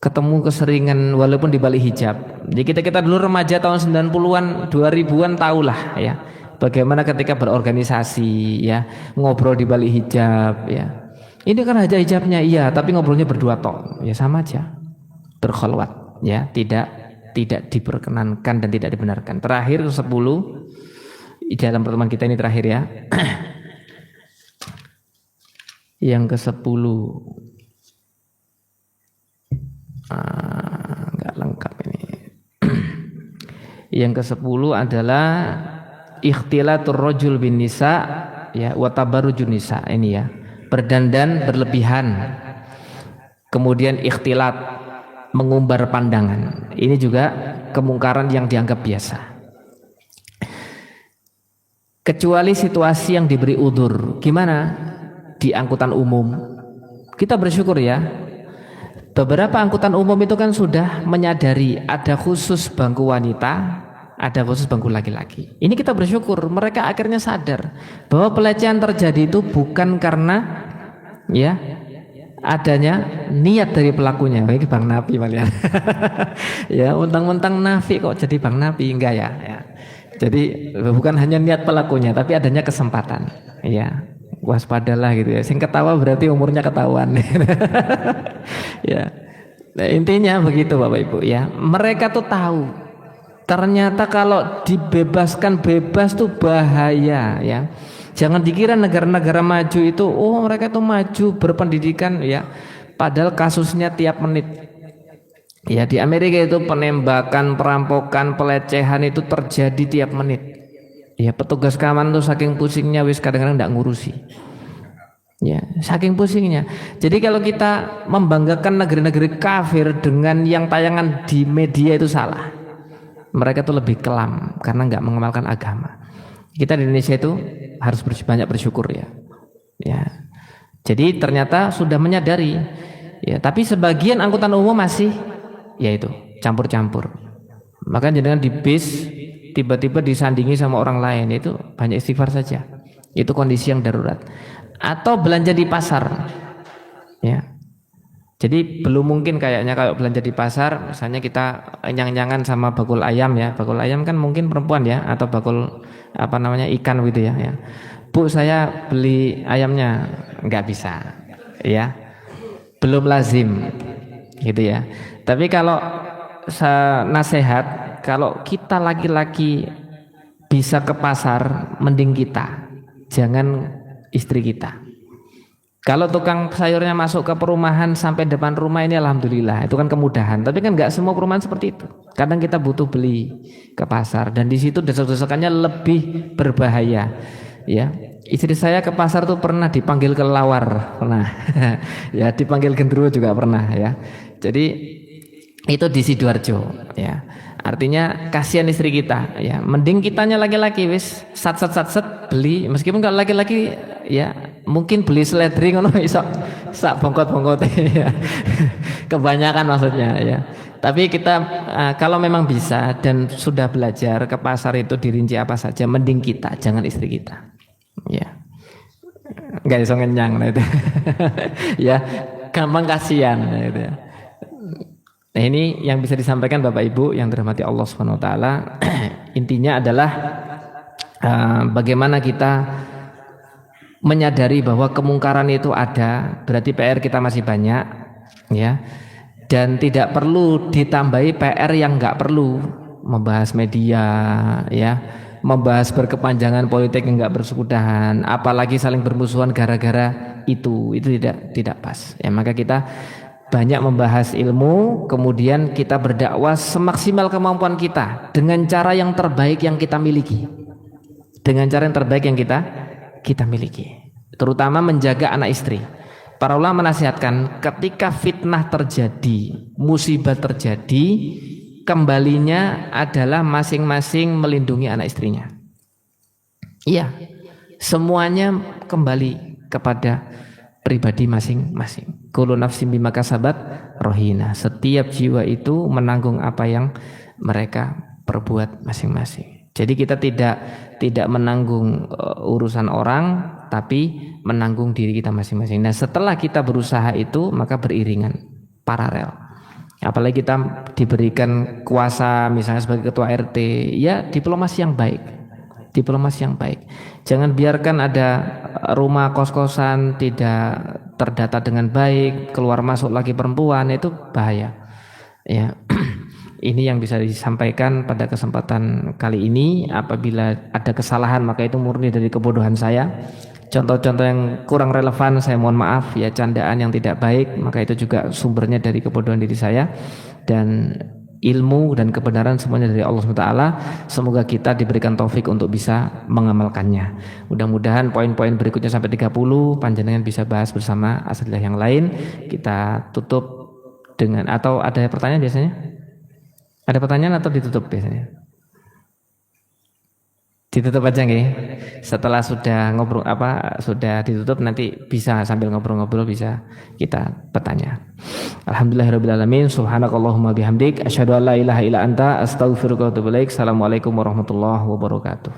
Ketemu keseringan walaupun di balik hijab. Jadi kita dulu remaja tahun 90-an, 2000-an tahulah, ya. Bagaimana ketika berorganisasi, ya, ngobrol di balik hijab, ya. Ini kan aja hijabnya, iya, tapi ngobrolnya berdua tok, ya sama aja, berkholwat, ya, tidak diperkenankan dan tidak dibenarkan. Terakhir 10 dalam pertemuan kita ini terakhir, ya. Yang ke-10 enggak lengkap ini. Yang ke-10 adalah ikhtilatur rajul bin nisa, ya, wa tabarrujun nisa, ini ya, berdandan berlebihan, kemudian ikhtilat, mengumbar pandangan, ini juga kemungkaran yang dianggap biasa, kecuali situasi yang diberi udzur. Gimana? Di angkutan umum kita bersyukur, ya, beberapa angkutan umum itu kan sudah menyadari ada khusus bangku wanita, ada khusus bangku laki-laki. Ini kita bersyukur, mereka akhirnya sadar bahwa pelecehan terjadi itu bukan karena, ya, adanya niat dari pelakunya. Baik Bang Nafi malah. Ya, mentang-mentang Nafi kok jadi Bang Nafi, enggak, ya. Jadi bukan hanya niat pelakunya, tapi adanya kesempatan. Ya, waspadalah gitu, ya. Sing ketawa berarti umurnya ketahuan. Ya. Nah, intinya begitu Bapak Ibu ya. Mereka tuh tahu ternyata kalau dibebaskan bebas tuh bahaya ya. Jangan dikira negara-negara maju itu oh mereka tuh maju berpendidikan ya. Padahal kasusnya tiap menit. Ya di Amerika itu penembakan, perampokan, pelecehan itu terjadi tiap menit. Ya petugas keamanan tuh saking pusingnya wis kadang-kadang enggak ngurusi. Ya, saking pusingnya. Jadi kalau kita membanggakan negeri-negeri kafir dengan yang tayangan di media itu salah. Mereka tuh lebih kelam karena nggak mengamalkan agama. Kita di Indonesia itu harus banyak bersyukur ya. Ya. Jadi ternyata sudah menyadari. Ya, tapi sebagian angkutan umum masih yaitu campur-campur. Maka jangan di bis tiba-tiba disandingi sama orang lain itu banyak istighfar saja. Itu kondisi yang darurat. Atau belanja di pasar ya jadi belum mungkin kayaknya kalau belanja di pasar misalnya kita nyang-nyangan sama bakul ayam ya bakul ayam kan mungkin perempuan ya atau bakul apa namanya ikan gitu ya Bu saya beli ayamnya nggak bisa ya belum lazim gitu ya tapi kalau nasihat kalau kita laki-laki bisa ke pasar mending kita jangan istri kita. Kalau tukang sayurnya masuk ke perumahan sampai depan rumah ini alhamdulillah itu kan kemudahan. Tapi kan nggak semua perumahan seperti itu. Kadang kita butuh beli ke pasar dan di situ desek-desekannya lebih berbahaya. Ya, istri saya ke pasar tuh pernah dipanggil kelelawar, pernah. Ya, dipanggil gendruwo juga pernah ya. Jadi itu di Sidoarjo ya. Artinya kasihan istri kita ya. Mending kitanya laki-laki wis sat beli meskipun kalau laki-laki ya mungkin beli seledri ngono iso sak bongkot-bongkot ya. Kebanyakan maksudnya ya. Tapi kita kalau memang bisa dan sudah belajar ke pasar itu dirinci apa saja mending kita jangan istri kita. Ya. Enggak iso ngenyang nah itu. Ya, gampang kasihan nah, itu ya. Nah ini yang bisa disampaikan Bapak Ibu yang dirahmati Allah Subhanahu Wa Taala. Intinya adalah bagaimana kita menyadari bahwa kemungkaran itu ada, berarti PR kita masih banyak, ya. Dan tidak perlu ditambahi PR yang nggak perlu, membahas media, ya, membahas berkepanjangan politik yang nggak bersudahan, apalagi saling bermusuhan gara-gara itu tidak pas. Ya maka kita banyak membahas ilmu, kemudian kita berdakwah semaksimal kemampuan kita dengan cara yang terbaik yang kita miliki, dengan cara yang terbaik yang kita miliki, terutama menjaga anak istri. Para ulama menasihatkan ketika fitnah terjadi, musibah terjadi, kembalinya adalah masing-masing melindungi anak istrinya. Iya, semuanya kembali kepada pribadi masing-masing. Kullu nafsin bima kasabat rohina. Setiap jiwa itu menanggung apa yang mereka perbuat masing-masing. Jadi kita tidak menanggung urusan orang, tapi menanggung diri kita masing-masing. Nah, setelah kita berusaha itu, maka beriringan, paralel. Apalagi kita diberikan kuasa, misalnya sebagai ketua RT, ya diplomasi yang baik. Diplomasi yang baik. Jangan biarkan ada rumah kos-kosan tidak terdata dengan baik, keluar masuk lagi perempuan, itu bahaya. Ya. Ini yang bisa disampaikan pada kesempatan kali ini. Apabila ada kesalahan maka itu murni dari kebodohan saya. Contoh-contoh yang kurang relevan saya mohon maaf ya, candaan yang tidak baik maka itu juga sumbernya dari kebodohan diri saya. Dan ilmu dan kebenaran semuanya dari Allah SWT. Semoga kita diberikan taufik untuk bisa mengamalkannya. Mudah-mudahan poin-poin berikutnya sampai 30 panjenengan bisa bahas bersama asatidzah yang lain. Kita tutup dengan, atau ada pertanyaan biasanya? Ada pertanyaan atau ditutup biasanya? Ditutup aja nggih. Setelah sudah ngobrol sudah ditutup nanti bisa sambil ngobrol-ngobrol bisa kita bertanya. Alhamdulillahirabbil alamin. Subhanakallahumma bihamdik asyhadu an la ilaha illa anta astaghfiruka wa atubu ilaik. Assalamualaikum warahmatullahi wabarakatuh.